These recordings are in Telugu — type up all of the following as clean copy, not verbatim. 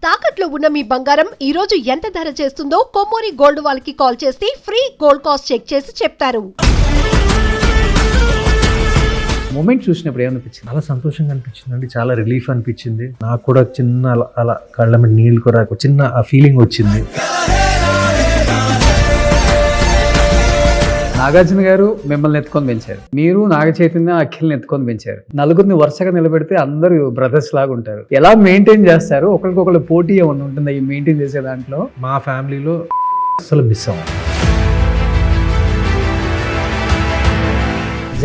తాకట్లో ఉన్న మీ బంగారం ఈ రోజు ఎంత ధర చేస్తుందో కొమ్మూరి గోల్డ్ వాళ్ళకి కాల్ చేస్తే ఫ్రీ గోల్డ్ కాస్ట్ చెక్ చేసి చెప్తారు. మూమెంట్ చూసినప్పుడు ఏమనిపించింది? చాలా సంతోషంగా అనిపించింది, చాలా రిలీఫ్ అనిపించింది. నాకు కూడా చిన్న అలా కళ్ళ మీద నీళ్ళు కూడా చిన్న ఆ ఫీలింగ్ వచ్చింది. నాగార్జున గారు మిమ్మల్ని ఎత్తుకొని పెంచారు, మీరు నాగ చైతన్య అఖిల్ని ఎత్తుకొని పెంచారు. నలుగురిని వరుసగా నిలబెడితే అందరూ బ్రదర్స్ లాగా ఉంటారు. ఎలా మెయింటైన్ చేస్తారు? ఒకరికొకరు పోటీ ఏమన్నా ఉంటుందా ఈ మెయింటైన్ చేసే దాంట్లో? మా ఫ్యామిలీలో అసలు మిస్ అవ్వం.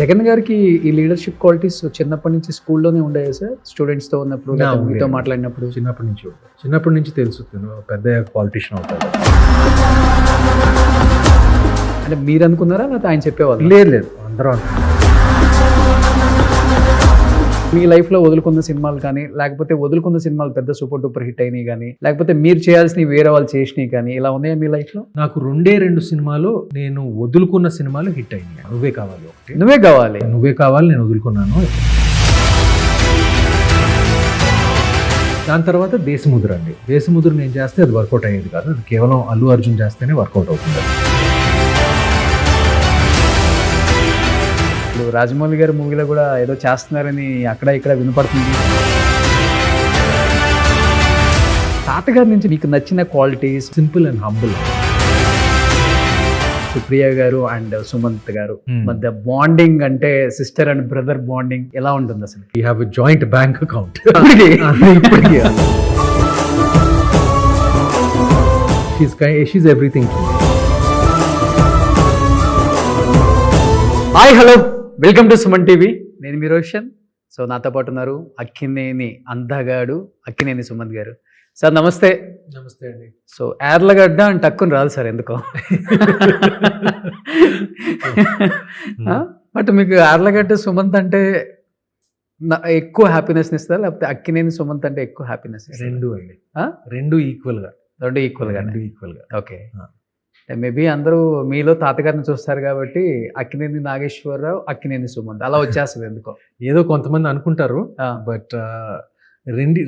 జగన్ గారికి ఈ లీడర్షిప్ క్వాలిటీస్ చిన్నప్పటి నుంచి స్కూల్లోనే ఉండేవి సార్? స్టూడెంట్స్తో ఉన్నప్పుడు, మీతో మాట్లాడినప్పుడు? చిన్నప్పటి నుంచి తెలుసు పెద్ద పాలిటిషియన్ అవుతాడు. అంటే మీరు అనుకున్నారా లేకపోతే ఆయన చెప్పేవాళ్ళు? లేదు అందరూ అనుకున్నారు. మీ లైఫ్లో వదులుకున్న సినిమాలు కానీ, లేకపోతే వదులుకున్న సినిమాలు పెద్ద సూపర్ డూపర్ హిట్ అయినాయి కానీ, లేకపోతే మీరు చేయాల్సినవి వేరే వాళ్ళు చేసినవి కానీ, ఇలా ఉన్నాయా మీ లైఫ్లో? నాకు 2 సినిమాలు నేను వదులుకున్న సినిమాలు హిట్ అయినాయి. నువ్వే కావాలి ఒకటి. నువ్వే కావాలి నేను వదులుకున్నాను. దాని తర్వాత దేశముద్ర అండి. దేశముద్ర నేను చేస్తే అది వర్కౌట్ అయ్యేది కాదు, అది కేవలం అల్లు అర్జున్ చేస్తేనే వర్కౌట్ అవుతుంది. రాజమౌళి గారి మూవీలో కూడా ఏదో చేస్తున్నారని అక్కడ ఇక్కడ వినపడుతుంది. తాతగారి నుంచి మీకు నచ్చిన qualities? Simple and humble. Supriya గారు అండ్ సుమంత్ గారు మధ్య బాండింగ్ అంటే సిస్టర్ అండ్ బ్రదర్ బాండింగ్ ఎలా ఉంటుంది అసలు? We have a joint bank account. She's everything to me. Hi, hello, welcome to Suman TV. నేను మీ రోషన్. సో నాతో పాటు ఉన్నారు అక్కినేని అందగాడు, అక్కినేని సుమంత్ గారు. సార్ నమస్తే. నమస్తే అండి. సో యార్లగడ్డ అని టక్కుని రాదు సార్, ఎందుకో. బట్ మీకు యార్లగడ్డ సుమంత్ అంటే ఎక్కువ హ్యాపీనెస్ ఇస్తారా, లేకపోతే అక్కినేని సుమంత్ అంటే ఎక్కువ హ్యాపీనెస్? రెండు అండి, రెండు ఈక్వల్గా. ఓకే. మేబీ అందరూ మీలో తాతగారిని చూస్తారు కాబట్టి అక్కినేని నాగేశ్వరరావు, అక్కినేని సుమంత్ అలా వచ్చేస్తుంది ఎందుకో. ఏదో కొంతమంది అనుకుంటారు, బట్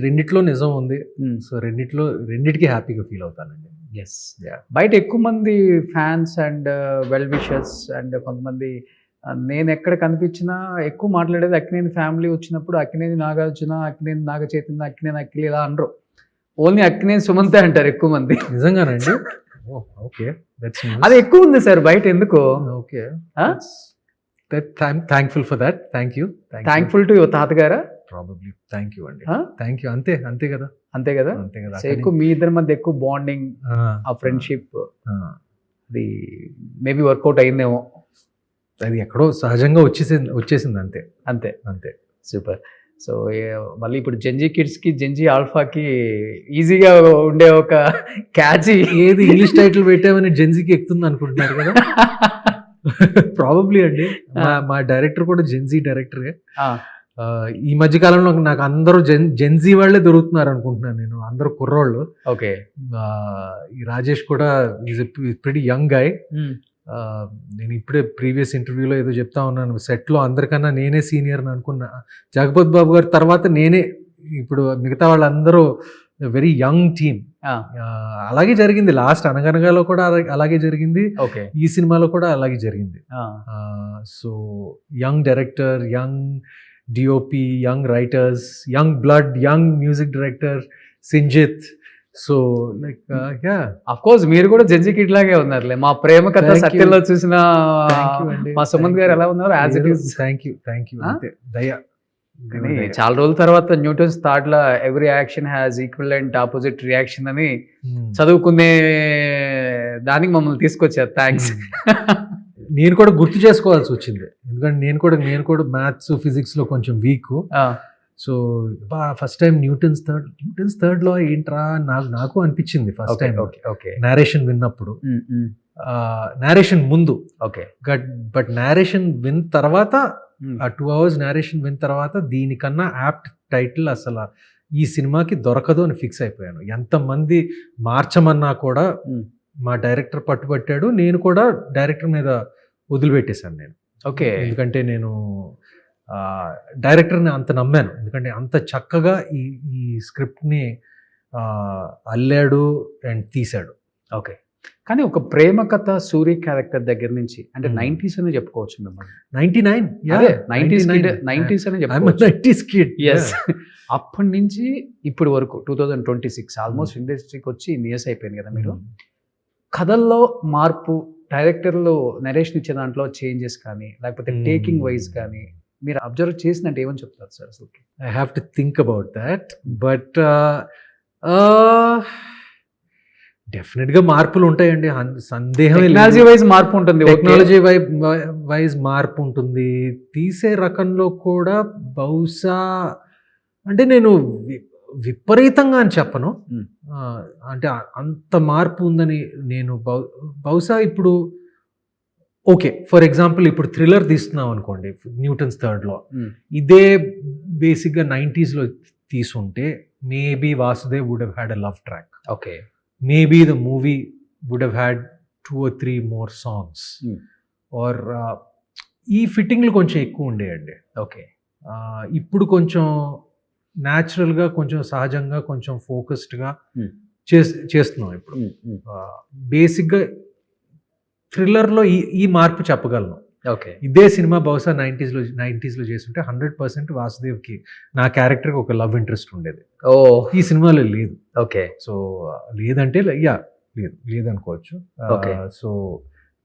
రెండిట్లో నిజం ఉంది. సో రెండిటికి హ్యాపీగా ఫీల్ అవుతానండి. ఎస్. బయట ఎక్కువ మంది fans and well wishers and కొంతమంది నేను ఎక్కడ కనిపించినా ఎక్కువ మాట్లాడేది అక్కినేని ఫ్యామిలీ వచ్చినప్పుడు అక్కినేని నాగార్జున, అక్కినేని నాగ చైతన్య, అక్కినేని అఖిల్ ఇలా అనరు. ఓన్లీ అక్కినేని సుమంతే అంటారు ఎక్కువ మంది. నిజంగానండి? ఓకే, అది ఎక్కువ ఉంది సార్ బయట, ఎందుకో. Okay, thankful for that. Thankful to your తాతగారా? ప్రాబబ్లీ. థ్యాంక్ యూ అంతే కదా. సో ఎక్కువ మీ ఇద్దరి మధ్య ఎక్కువ బాండింగ్, ఆ ఫ్రెండ్షిప్ అది మేబీ వర్కౌట్ అయిందేమో. అది ఎక్కడో సహజంగా వచ్చేసింది అంతే. సూపర్. సో మళ్ళీ ఇప్పుడు జెన్జీ కిడ్స్కి, జెన్జీ ఆల్ఫాకి ఈజీగా ఉండే ఒక క్యాచీ ఏది ఇంగ్లీష్ టైటిల్ పెట్టామని జెన్జీకి ఎక్కుతుంది అనుకుంటున్నారు కదా. ప్రాబబ్లీ అండి. మా డైరెక్టర్ కూడా జెన్జీ డైరెక్టరే. ఈ మధ్య కాలంలో నాకు అందరూ జెన్జీ వాళ్ళే దొరుకుతున్నారు అనుకుంటున్నాను నేను, అందరూ కుర్రోళ్ళు. ఓకే. ఈ రాజేష్ కూడా ఈజ్ ప్రిటీ యంగ్ గాయ్. నేను ఇప్పుడే ప్రీవియస్ ఇంటర్వ్యూలో ఏదో చెప్తా ఉన్నాను, సెట్లో అందరికన్నా నేనే సీనియర్ అని అనుకున్నా. జగపతి బాబు గారి తర్వాత నేనే. ఇప్పుడు మిగతా వాళ్ళందరూ వెరీ యంగ్ టీమ్. అలాగే జరిగింది లాస్ట్ అనగనగాలో కూడా అలాగే జరిగింది, ఈ సినిమాలో కూడా అలాగే జరిగింది. So young director, young DOP, young writers, young blood, young music director Sinjith. So like of course మీరు కూడా జెన్జీ కిడ్ లాగే ఉన్నారులే. మా ప్రేమ కథ సత్యంలో చూసిన మా సుమంత్ గారు ఎలా ఉన్నారు? As it is. Thank you. అంతే దయ. చాలా రోజుల తర్వాత న్యూటన్స్ థాట్ law every action has equal and opposite reaction అని చదువుకునే దానికి మమ్మల్ని తీసుకొచ్చారు. థ్యాంక్స్. నేను కూడా గుర్తు చేసుకోవాల్సి వచ్చింది, ఎందుకంటే నేను కూడా మ్యాథ్స్, ఫిజిక్స్ లో కొంచెం weak. So first time Newton's third law ఏంట్రా నాకు అనిపించింది ఫస్ట్ టైం నేరేషన్ విన్నప్పుడు. నేరేషన్ ముందు బట్ నేరేషన్ విన్ తర్వాత, ఆ 2 hours నేరేషన్ విన్ తర్వాత దీనికన్నా యాప్ట్ టైటిల్ అసలు ఈ సినిమాకి దొరకదు అని ఫిక్స్ అయిపోయాను. ఎంతమంది మార్చమన్నా కూడా మా డైరెక్టర్ పట్టుబట్టాడు, నేను కూడా డైరెక్టర్ మీద వదిలిపెట్టేశాను నేను. ఓకే. ఎందుకంటే నేను డైరెక్టర్ని అంత నమ్మాను, ఎందుకంటే అంత చక్కగా ఈ స్క్రిప్ట్ని అల్లాడు అండ్ తీశాడు. ఓకే. కానీ ఒక ప్రేమ కథ సూరి క్యారెక్టర్ దగ్గర నుంచి అంటే Hmm. 90s అనే చెప్పుకోవచ్చు మిమ్మల్ని. 99 అదే 90s అనే చెప్పుకోవచ్చు. 90s kid. ఎస్. అప్పటి నుంచి ఇప్పటి వరకు 2026 ఆల్మోస్ట్ ఇండస్ట్రీకి వచ్చి ఇన్ని ఇయర్స్ అయిపోయింది కదా మీరు. కథల్లో మార్పు, డైరెక్టర్లు నరేషన్ ఇచ్చే దాంట్లో చేంజెస్ కానీ లేకపోతే టేకింగ్ వైజ్ కానీ మీరు అబ్జర్వ్ చేసినట్టు ఏమని చెప్తారు సార్ అసలు? I have to think about that, but డెఫినెట్గా మార్పులు ఉంటాయండి, సందేహం టెక్నాలజీ వైజ్ మార్పు ఉంటుంది. టెక్నాలజీ వైజ్ మార్పు ఉంటుంది. తీసే రకంలో కూడా బహుశా అంటే నేను విపరీతంగా అని చెప్పను, Hmm. అంటే అంత మార్పు ఉందని నేను బహుశా ఇప్పుడు ఓకే ఫర్ ఎగ్జాంపుల్ ఇప్పుడు థ్రిల్లర్ తీస్తున్నాం అనుకోండి, న్యూటన్స్ థర్డ్ లా, ఇదే బేసిక్గా 90sలో తీసుంటే maybe Vasudev would have had a love track, okay. Maybe the movie would have had 2 or 3 more songs, or ఈ ఫిట్టింగ్లు కొంచెం ఎక్కువ ఉండేయండి. ఓకే. ఇప్పుడు కొంచెం న్యాచురల్గా, కొంచెం సహజంగా, కొంచెం ఫోకస్డ్గా చేస్తున్నాం ఇప్పుడు. బేసిక్గా థ్రిల్లర్లో ఈ మార్పు చెప్పగలను. ఓకే. ఇదే సినిమా బహుశా 90sలో చేస్తుంటే 100% వాసుదేవ్కి నా క్యారెక్టర్కి ఒక లవ్ ఇంట్రెస్ట్ ఉండేది. ఓ. ఈ సినిమాలో లేదు. ఓకే. సో లేదంటే లేదనుకోవచ్చు. Okay. So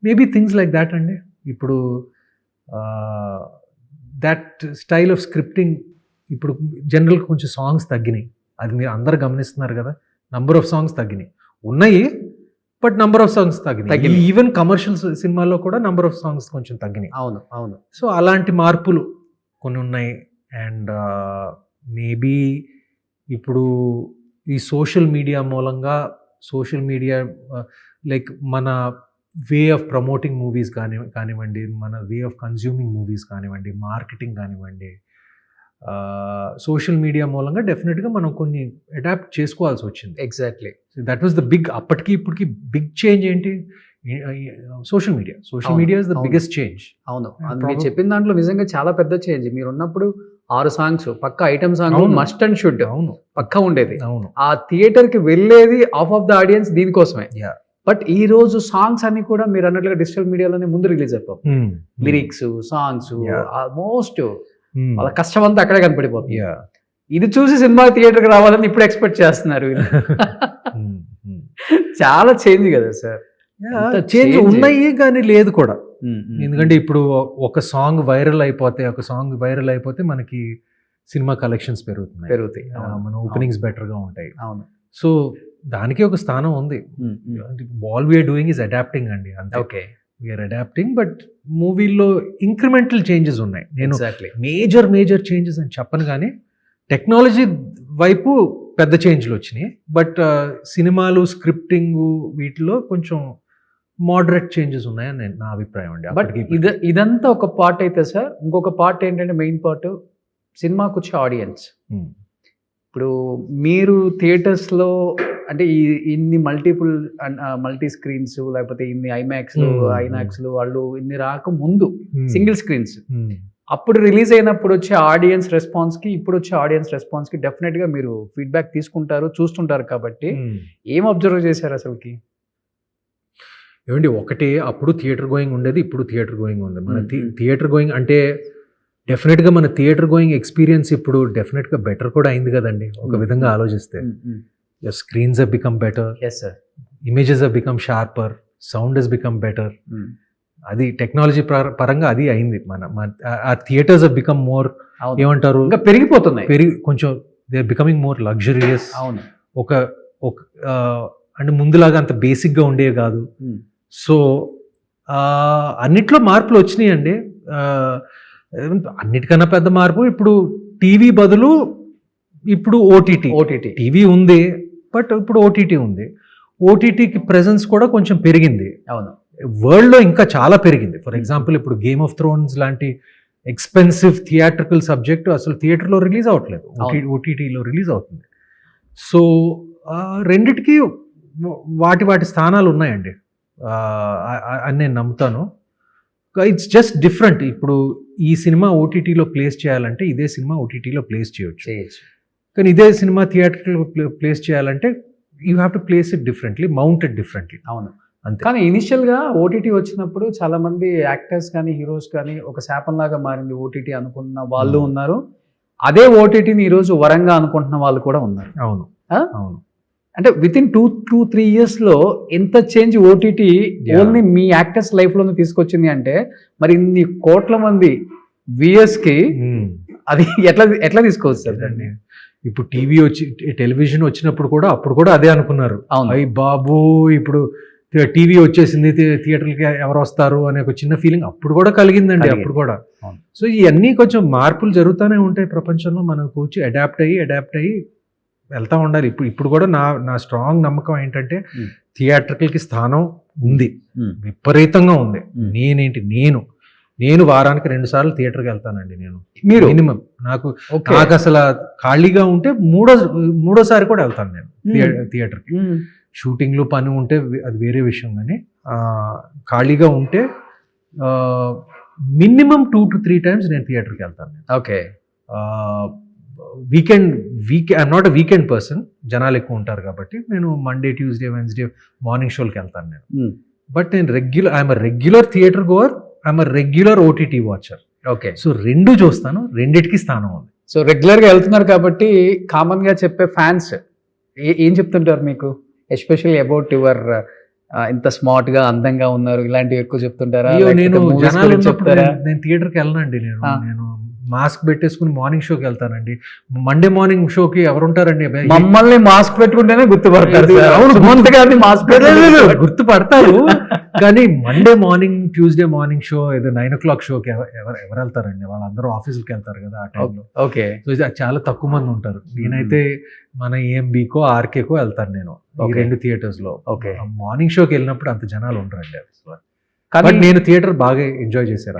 maybe things like that అండి. ఇప్పుడు దట్ స్టైల్ ఆఫ్ స్క్రిప్టింగ్ ఇప్పుడు జనరల్గా కొంచెం సాంగ్స్ తగ్గినాయి, అది మీరు అందరు గమనిస్తున్నారు కదా. నంబర్ ఆఫ్ సాంగ్స్ తగ్గినాయి, ఉన్నాయి బట్ నంబర్ ఆఫ్ సాంగ్స్ తగ్గినాయి. ఈవెన్ కమర్షియల్ సినిమాల్లో కూడా నంబర్ ఆఫ్ సాంగ్స్ కొంచెం తగ్గినాయి. అవును, అవును. సో అలాంటి మార్పులు కొన్ని ఉన్నాయి. అండ్ మేబీ ఇప్పుడు ఈ సోషల్ మీడియా మూలంగా, సోషల్ మీడియా లైక్ మన వే ఆఫ్ ప్రమోటింగ్ మూవీస్ కానివ్వండి, మన వే ఆఫ్ కన్జ్యూమింగ్ మూవీస్ కానివ్వండి, మార్కెటింగ్ కానివ్వండి, సోషల్ మీడియా మూలంగా డెఫినెట్గా మనం కొన్ని అడాప్ట్ చేసుకోవాల్సి వచ్చింది. Exactly. That was the big, అప్పటికి ఇప్పటికి బిగ్ చేంజ్ ఏంటి? Social media is the biggest change. అవును, మీరు చెప్పిన దాంట్లో నిజంగా చాలా పెద్ద చేంజ్. మీరు ఉన్నప్పుడు 6 సాంగ్స్ పక్క item song must and should అవును పక్క ఉండేది. అవును. ఆ థియేటర్ కి వెళ్ళేది హాఫ్ ఆఫ్ ద ఆడియన్స్ దీనికోసమే. బట్ ఈ రోజు సాంగ్స్ అన్ని కూడా మీరు అన్నట్లుగా డిజిటల్ మీడియాలోనే ముందు రిలీజ్ అయిపోతాయి. లిరిక్స్, సాంగ్స్, ఆల్మోస్ట్ వాళ్ళ కష్టం అంతా అక్కడే కనపడిపోతుంది. ఇది చూసి సినిమా థియేటర్ కి రావాలని ఇప్పుడు ఎక్స్పెక్ట్ చేస్తున్నారు. చాలా చేంజ్ కదా సార్. చేంజ్ ఉన్నాయి కానీ లేదు కూడా. ఎందుకంటే ఇప్పుడు ఒక సాంగ్ వైరల్ అయిపోతే మనకి సినిమా కలెక్షన్స్ పెరుగుతాయి, మన ఓపెనింగ్స్ బెటర్ గా ఉంటాయి. అవును. సో దానికి ఒక స్థానం ఉంది. All we're doing is adapting అండి, అంతే. ఓకే. వీఆర్ అడాప్టింగ్, బట్ మూవీలో ఇంక్రిమెంటల్ చేంజెస్ ఉన్నాయి. నేను ఎగ్జాక్ట్లీ మేజర్ చేంజెస్ అని చెప్పను, కానీ టెక్నాలజీ వైపు పెద్ద చేంజ్లు వచ్చినాయి. బట్ సినిమాలు, స్క్రిప్టింగ్ వీటిలో కొంచెం మోడరేట్ చేంజెస్ ఉన్నాయని నా అభిప్రాయం అండి. బట్ ఇదంతా ఒక పార్ట్ అయితే సార్, ఇంకొక పార్ట్ ఏంటంటే మెయిన్ పార్ట్ సినిమాకు వచ్చే ఆడియన్స్. ఇప్పుడు మీరు థియేటర్స్లో అంటే ఇన్ని మల్టీ స్క్రీన్స్ లేకపోతే ఇన్ని ఐమాక్స్లు, ఐనాక్స్లు వాళ్ళు ఇన్ని రాక ముందు సింగిల్ స్క్రీన్స్, అప్పుడు రిలీజ్ అయినప్పుడు వచ్చే ఆడియన్స్ రెస్పాన్స్కి ఇప్పుడు వచ్చే ఆడియన్స్ రెస్పాన్స్కి డెఫినెట్గా మీరు ఫీడ్బ్యాక్ తీసుకుంటారు, చూస్తుంటారు. కాబట్టి ఏం అబ్జర్వ్ చేశారు అసలుకి? ఏమండి, ఒకటి అప్పుడు థియేటర్ గోయింగ్ ఉండేది, ఇప్పుడు థియేటర్ గోయింగ్ ఉంది. మన థియేటర్ గోయింగ్ అంటే డెఫినెట్గా మన థియేటర్ గోయింగ్ ఎక్స్పీరియన్స్ ఇప్పుడు డెఫినెట్గా బెటర్ కూడా అయింది కదండి, ఒక విధంగా ఆలోచిస్తే. Screens have become better, images have become sharper, sound has become better. అది టెక్నాలజీ పరంగా అది అయింది. ఆ థియేటర్స్ హెవ్ బికమ్ మోర్, ఏమంటారు, ఇంకా పెరిగిపోతున్నాయి, కొంచెం they are becoming more luxurious. అవును. ఒక అంటే ముందులాగా అంత బేసిక్గా ఉండేవి కాదు. సో అన్నిట్లో మార్పులు వచ్చినాయండి. అన్నిటికన్నా పెద్ద మార్పు ఇప్పుడు టీవీ బదులు ఇప్పుడు ఓటీటీ. టీవీ ఉంది బట్ ఇప్పుడు ఓటీటీ ఉంది. ఓటీటీకి ప్రెజెన్స్ కూడా కొంచెం పెరిగింది. అవును. వరల్డ్లో ఇంకా చాలా పెరిగింది. ఫర్ ఎగ్జాంపుల్ ఇప్పుడు గేమ్ ఆఫ్ థ్రోన్స్ లాంటి ఎక్స్పెన్సివ్ థియేట్రికల్ సబ్జెక్ట్ అసలు థియేటర్లో రిలీజ్ అవ్వట్లేదు, ఓటీటీలో రిలీజ్ అవుతుంది. సో రెండిటికి వాటి స్థానాలు ఉన్నాయండి అని నేను నమ్ముతాను. It's just different. ఇప్పుడు ఈ సినిమా ఓటీటీలో ప్లేస్ చేయాలంటే ఇదే సినిమా ఓటీటీలో ప్లేస్ చేయొచ్చు, కానీ ఇదే సినిమా థియేటర్ ప్లేస్ చేయాలంటే you have to place it differently, mounted differently. అవును. అంతే. కానీ ఇనిషియల్గా ఓటీటీ వచ్చినప్పుడు చాలా మంది యాక్టర్స్ కానీ హీరోస్ కానీ ఒక శాపంలాగా మారింది ఓటీటీ అనుకున్న వాళ్ళు ఉన్నారు. అదే ఓటీటీని ఈరోజు వరంగా అనుకుంటున్న వాళ్ళు కూడా ఉన్నారు. అవును. ఆ? అవును. అంటే విత్ ఇన్ 2-3 yearsలో ఎంత చేంజ్ ఓటీటీ ఓన్లీ మీ యాక్టర్స్ లైఫ్లోనే తీసుకొచ్చింది అంటే మరి ఇన్ని కోట్ల మంది వ్యూయర్స్కి అది ఎట్లా తీసుకోవచ్చు సార్ దాన్ని? ఇప్పుడు టీవీ టెలివిజన్ వచ్చినప్పుడు కూడా అప్పుడు కూడా అదే అనుకున్నారు. అవును. అయ్యి బాబు ఇప్పుడు టీవీ వచ్చేసింది, థియేటర్కి ఎవరు వస్తారు అనే ఒక చిన్న ఫీలింగ్ అప్పుడు కూడా కలిగిందండి. అప్పుడు కూడా. అవును. సో ఇవన్నీ కొంచెం మార్పులు జరుగుతూనే ఉంటాయి ప్రపంచంలో. మనకు వచ్చి అడాప్ట్ అయ్యి వెళ్తా ఉండాలి. ఇప్పుడు కూడా నా స్ట్రాంగ్ నమ్మకం ఏంటంటే థియేటర్కి స్థానం ఉంది, విపరీతంగా ఉంది. నేను వారానికి 2 సార్లు థియేటర్కి వెళ్తానండి. నేను మినిమం నాకు అసలు ఖాళీగా ఉంటే మూడోసారి కూడా వెళ్తాను నేను థియేటర్కి. షూటింగ్లో పని ఉంటే అది వేరే విషయం, కానీ ఖాళీగా ఉంటే మినిమం 2 to 3 times నేను థియేటర్కి వెళ్తాను. Okay. I'm not a weekend person, జనాలు ఎక్కువ ఉంటారు కాబట్టి నేను మండే, ట్యూస్డే, వెన్స్డే మార్నింగ్ షోలకి వెళ్తాను నేను. బట్ నేను I'm regular theatre goer, I'm regular OTT watcher. Okay. So 2 చూస్తాను, రెండిటికి స్థానం ఉంది. సో రెగ్యులర్గా వెళ్తున్నారు కాబట్టి కామన్గా చెప్పే ఫ్యాన్స్ ఏం చెప్తుంటారు మీకు, ఎస్పెషల్లీ అబౌట్ యువర్ ఇంత స్మార్ట్ గా అందంగా ఉన్నారు ఇలాంటివి ఎక్కువ చెప్తుంటారా? నేను థియేటర్కి వెళ్ళనండి. నేను మాస్క్ పెట్టేసుకుని మార్నింగ్ షోకి వెళ్తానండి. మండే మార్నింగ్ షోకి ఎవరుంటారండి? మమ్మల్ని మాస్క్ పెట్టుకుంటేనే గుర్తుపడతారు. గుర్తుపడతారు కానీ Monday morning, Tuesday morning show, ఏదో 9 o'clock షోకి ఎవరు వెళ్తారండి? వాళ్ళందరూ ఆఫీసులకి వెళ్తారు కదా ఆ టైంలో. ఓకే. సో చాలా తక్కువ మంది ఉంటారు. నేనైతే మన EMBకో ఆర్కేకో వెళ్తాను నేను, ఈ 2 థియేటర్స్ లో. ఓకే. మార్నింగ్ షోకి వెళ్ళినప్పుడు అంత జనాలు ఉండరండి. కానీ నేను థియేటర్ బాగా ఎంజాయ్ చేస్తారు.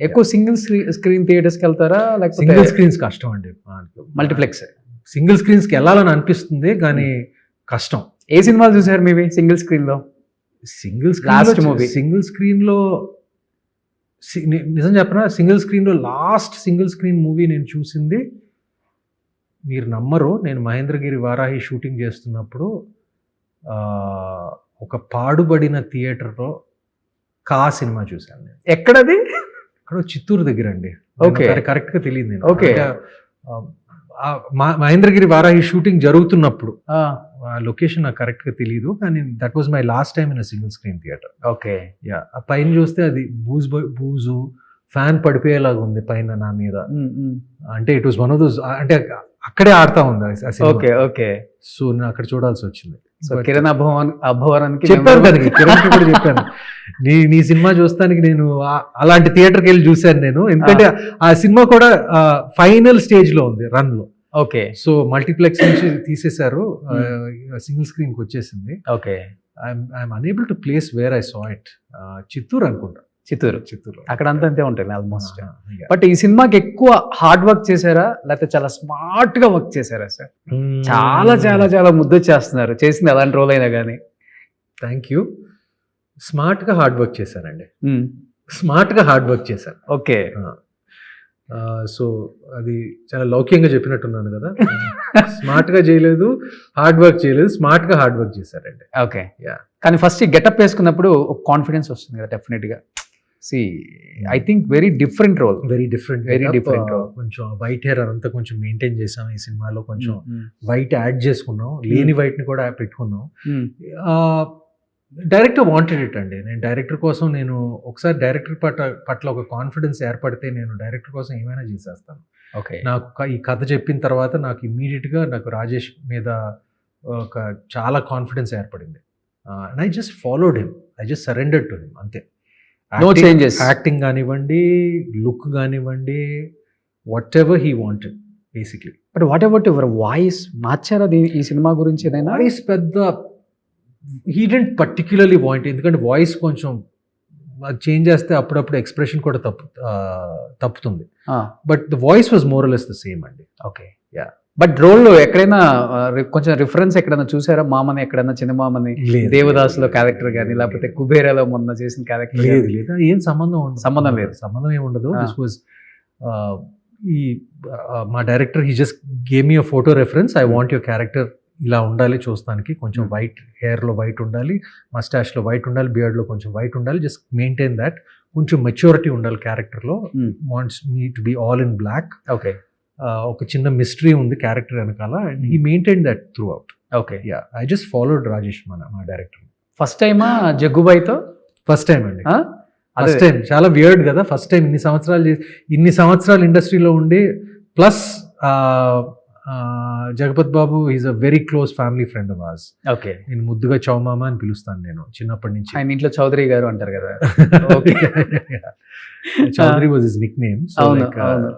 ఎక్కువ సింగిల్ స్క్రీన్ థియేటర్స్కి వెళ్తారా లేకపోతే? సింగిల్ స్క్రీన్స్ కష్టం అండి. మల్టీప్లెక్స్ సింగిల్ స్క్రీన్స్కి వెళ్ళాలని అనిపిస్తుంది కానీ కష్టం. ఏ సినిమాలు చూసారు మీవి సింగిల్ స్క్రీన్ లో? లాస్ట్ మూవీ సింగిల్ స్క్రీన్ లో నిజం చెప్పనా, సింగిల్ స్క్రీన్ లో లాస్ట్ సింగిల్ స్క్రీన్ మూవీ నేను చూసింది, మీరు నమ్మరు, నేను మహేంద్రగిరి వారాహి షూటింగ్ చేస్తున్నప్పుడు ఒక పాడుబడిన థియేటర్లో కా సినిమా చూశాను నేను. ఎక్కడది? అక్కడ చిత్తూరు దగ్గర అండి. ఓకే. కరెక్ట్ గా తెలియదు నేను. ఓకే. మహేంద్రగిరి వారాహి షూటింగ్ జరుగుతున్నప్పుడు లొకేషన్ నాకు కరెక్ట్ గా తెలియదు, కానీ that was my last time in single screen theatre. Okay. Yeah, ఆ పైన చూస్తే అది బూజు ఫ్యాన్ పడిపోయేలాగా ఉంది పైన నా మీద. అంటే it was one of those, అంటే అక్కడే ఆడుతా ఉంది ఆ సినిమా. ఓకే. ఓకే. సో నేను అక్కడ చూడాల్సి వచ్చింది. కిరణ్ అభవరానికి చెప్పాను దానికి, కిరణ్ కి కూడా చెప్పాను, నీ సినిమా చూస్తానికి నేను అలాంటి థియేటర్కి వెళ్ళి చూశాను నేను. ఎందుకంటే ఆ సినిమా కూడా ఫైనల్ స్టేజ్ లో ఉంది రన్ లో. ఓకే. సో మల్టీప్లెక్స్ నుంచి తీసేశారు, సింగిల్ స్క్రీన్ కి వచ్చేసింది. Okay. I'm unable to place where I saw it. Chittoor అనుకుంటా. చిత్తూరు అక్కడ అంతా అంతే ఉంటుంది ఆల్మోస్ట్. బట్ ఈ సినిమాకి ఎక్కువ హార్డ్ వర్క్ చేశారా లేకపోతే చాలా స్మార్ట్ గా వర్క్ చేశారా సార్? చాలా చాలా చాలా ముద్దు చేస్తున్నారు, చేసింది ఎలాంటి రోల్ అయినా కానీ. Thank you. స్మార్ట్ గా హార్డ్ వర్క్ చేశానండి. స్మార్ట్ గా హార్డ్ వర్క్ చేశాను. ఓకే. సో అది చాలా లౌక్యంగా చెప్పినట్టున్నాను కదా. స్మార్ట్ గా చేయలేదు, హార్డ్ వర్క్ చేయలేదు, స్మార్ట్ గా హార్డ్ వర్క్ చేశారండి. ఓకే. కానీ ఫస్ట్ గెటప్ వేసుకున్నప్పుడు ఒక కాన్ఫిడెన్స్ వస్తుంది కదా డెఫినెట్ గా. I think very different role. Very different role. కొంచెం వైట్ హెయిర్ అంతా కొంచెం మెయింటైన్ చేసాం ఈ సినిమాలో. కొంచెం వైట్ యాడ్ చేసుకున్నాం, లేని వైట్ ని కూడా పెట్టుకున్నాం. డైరెక్టర్ వాంటెడ్ ఇట్ అండి. నేను డైరెక్టర్ కోసం, నేను ఒకసారి డైరెక్టర్ పట్ల ఒక కాన్ఫిడెన్స్ ఏర్పడితే నేను డైరెక్టర్ కోసం ఏమైనా చేసేస్తాను. ఓకే. నాకు ఈ కథ చెప్పిన తర్వాత నాకు ఇమ్మీడియట్ గా నాకు రాజేష్ మీద ఒక చాలా కాన్ఫిడెన్స్ ఏర్పడింది. And I just followed him, I just surrendered to him, అంతే. No changes. యాక్టింగ్ కానివ్వండి, లుక్ కానివ్వండి, whatever he wanted basically. But what about your voice? మార్చారా ఈ సినిమా గురించి ఏదైనా? వాయిస్ పెద్ద హీ డెంట్ పర్టిక్యులర్లీ వాంట్, ఎందుకంటే వాయిస్ కొంచెం చేంజ్ చేస్తే అప్పుడప్పుడు ఎక్స్ప్రెషన్ కూడా తప్పుతుంది. But the voice was more or less the same అండి. ఓకే. యా. బట్ రోల్లో ఎక్కడైనా కొంచెం రిఫరెన్స్ ఎక్కడైనా చూసారా? మామని ఎక్కడైనా, చిన్న మామని దేవదాసులో క్యారెక్టర్ కానీ లేకపోతే కుబేరాలో మొన్న చేసిన క్యారెక్టర్? లేదు, ఏం సంబంధం లేదు. సంబంధం ఏమి ఉండదు. దిస్ వాజ్ ఈ మా director he just game me a photo reference, I want your character ఇలా ఉండాలి చూస్తానికి, కొంచెం వైట్ హెయిర్లో వైట్ ఉండాలి, మస్టాష్లో వైట్ ఉండాలి, బియర్డ్లో కొంచెం వైట్ ఉండాలి, జస్ట్ మెయింటైన్ దాట్, కొంచెం మెచ్యూరిటీ ఉండాలి క్యారెక్టర్లో, wants me to be all in black. Okay. ఒక చిన్న మిస్టరీ ఉంది క్యారెక్టర్ వెనకాల, and he maintain that throughout. Okay. Yeah, I just followed Rajesh మా డైరెక్టర్. ఫస్ట్ టైమా జగ్గుబాయ్తో? ఫస్ట్ టైం అండి, ఆ? First time. చాలా వియర్డ్ కదా, ఫస్ట్ టైం ఇన్ని సంవత్సరాలు ఇండస్ట్రీలో ఉండి, plus Jagapathi Babu is a very close family friend of ours. Okay. నేను ముద్దుగా చౌమామ అని పిలుస్తాను నేను చిన్నప్పటి నుంచి. ఆయన ఇంట్లో చౌదరి గారు అంటారు కదా. Chowdary was his nickname, so అవును, లైక్ అవును.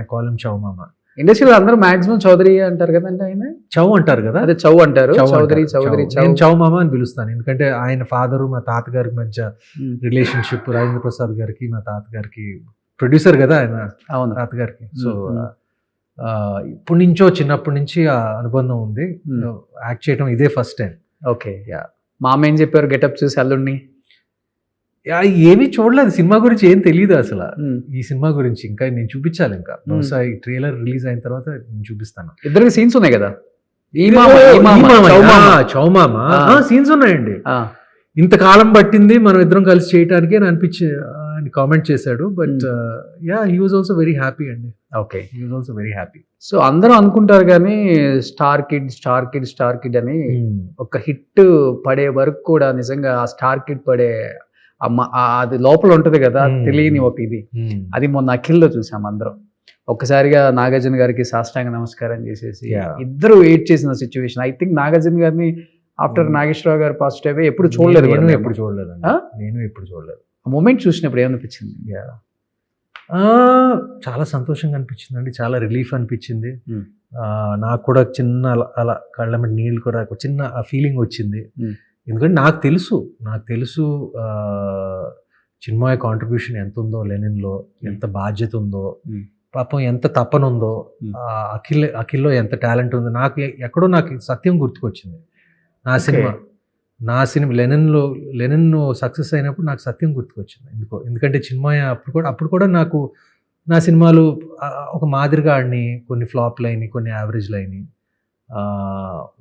I call him Chowmama. ఇండస్ట్రీలో అందరూ మాక్సిమం చౌదరి అంటారు కదండి, ఆయన చౌ అంటారు కదా, అదే చౌ అంటారు, చౌదరి చౌదరి చౌ. నేను చౌమామ అని పిలుస్తాను, ఎందుకంటే ఆయన ఫాదరు మా తాతగారికి మధ్య రిలేషన్షిప్, రాజేంద్ర ప్రసాద్ గారికి మా తాతగారికి, ప్రొడ్యూసర్ కదా ఆయన అవును తాతగారికి. సో ఇప్పటి నుంచో చిన్నప్పటి నుంచి ఆ అనుబంధం ఉంది. యాక్ట్ చేయడం ఇదే ఫస్ట్ టైం. ఓకే. మామ ఏం చెప్పారు గెటప్ చూసి అల్లుడిని? ఏమీ చూడలేదు, సినిమా గురించి ఏం తెలియదు అసలు. ఈ సినిమా గురించి ఇంకా నేను చూపించాలి, ఇంకా బహుశా ఈ ట్రైలర్ రిలీజ్ అయిన తర్వాత నేను చూపిస్తాను. ఇద్దరికి సీన్స్ ఉన్నాయి కదా, చౌమామ సీన్స్ ఉన్నాయండి. ఇంతకాలం పట్టింది మనం ఇద్దరం కలిసి చేయడానికి అని అని కామెంట్ చేశాడు. But yeah, he was also very happy అండి. Okay, he was also very happy. So అందరూ అనుకుంటారు కానీ స్టార్ కిడ్ అని ఒక హిట్ పడే వరకు కూడా నిజంగా ఆ స్టార్ కిడ్ పడే అది లోపల ఉంటది కదా, తెలియని ఒక ఇది. అది మొన్న అఖిల్లో చూసాం అందరం. ఒక్కసారిగా నాగార్జున గారికి సాష్టాంగ నమస్కారం చేసేసి ఇద్దరు వెయిట్ చేసిన సిచ్యువేషన్. ఐ థింక్ నాగార్జున గారిని ఆఫ్టర్ నాగేశ్వరరావు గారు పాజిటివ్ అయ్యి ఎప్పుడు చూడలేదు. నేను ఎప్పుడు చూడలేదు. ఆ మూమెంట్ చూసినప్పుడు ఏమనిపించింది? చాలా సంతోషంగా అనిపించింది అండి, చాలా రిలీఫ్ అనిపించింది. నాకు కూడా చిన్న అలా కళ్ళ మీద నీళ్ళు కూడా ఒక చిన్న ఫీలింగ్ వచ్చింది. ఎందుకంటే నాకు తెలుసు చిన్మయ కాంట్రిబ్యూషన్ ఎంత ఉందో లెనిన్లో, ఎంత బాధ్యత ఉందో, పాపం ఎంత తపన ఉందో, అఖిల్లో ఎంత టాలెంట్ ఉందో. నాకు ఎక్కడో నాకు సత్యం గుర్తుకొచ్చింది. నా సినిమా లెనిన్ సక్సెస్ అయినప్పుడు నాకు సత్యం గుర్తుకొచ్చింది ఎందుకంటే చిన్మయ అప్పుడు కూడా నాకు నా సినిమాలు ఒక మాదిరిగా ఆడిని, కొన్ని ఫ్లాప్లు అయినాయి, కొన్ని యావరేజ్లు అయినాయి.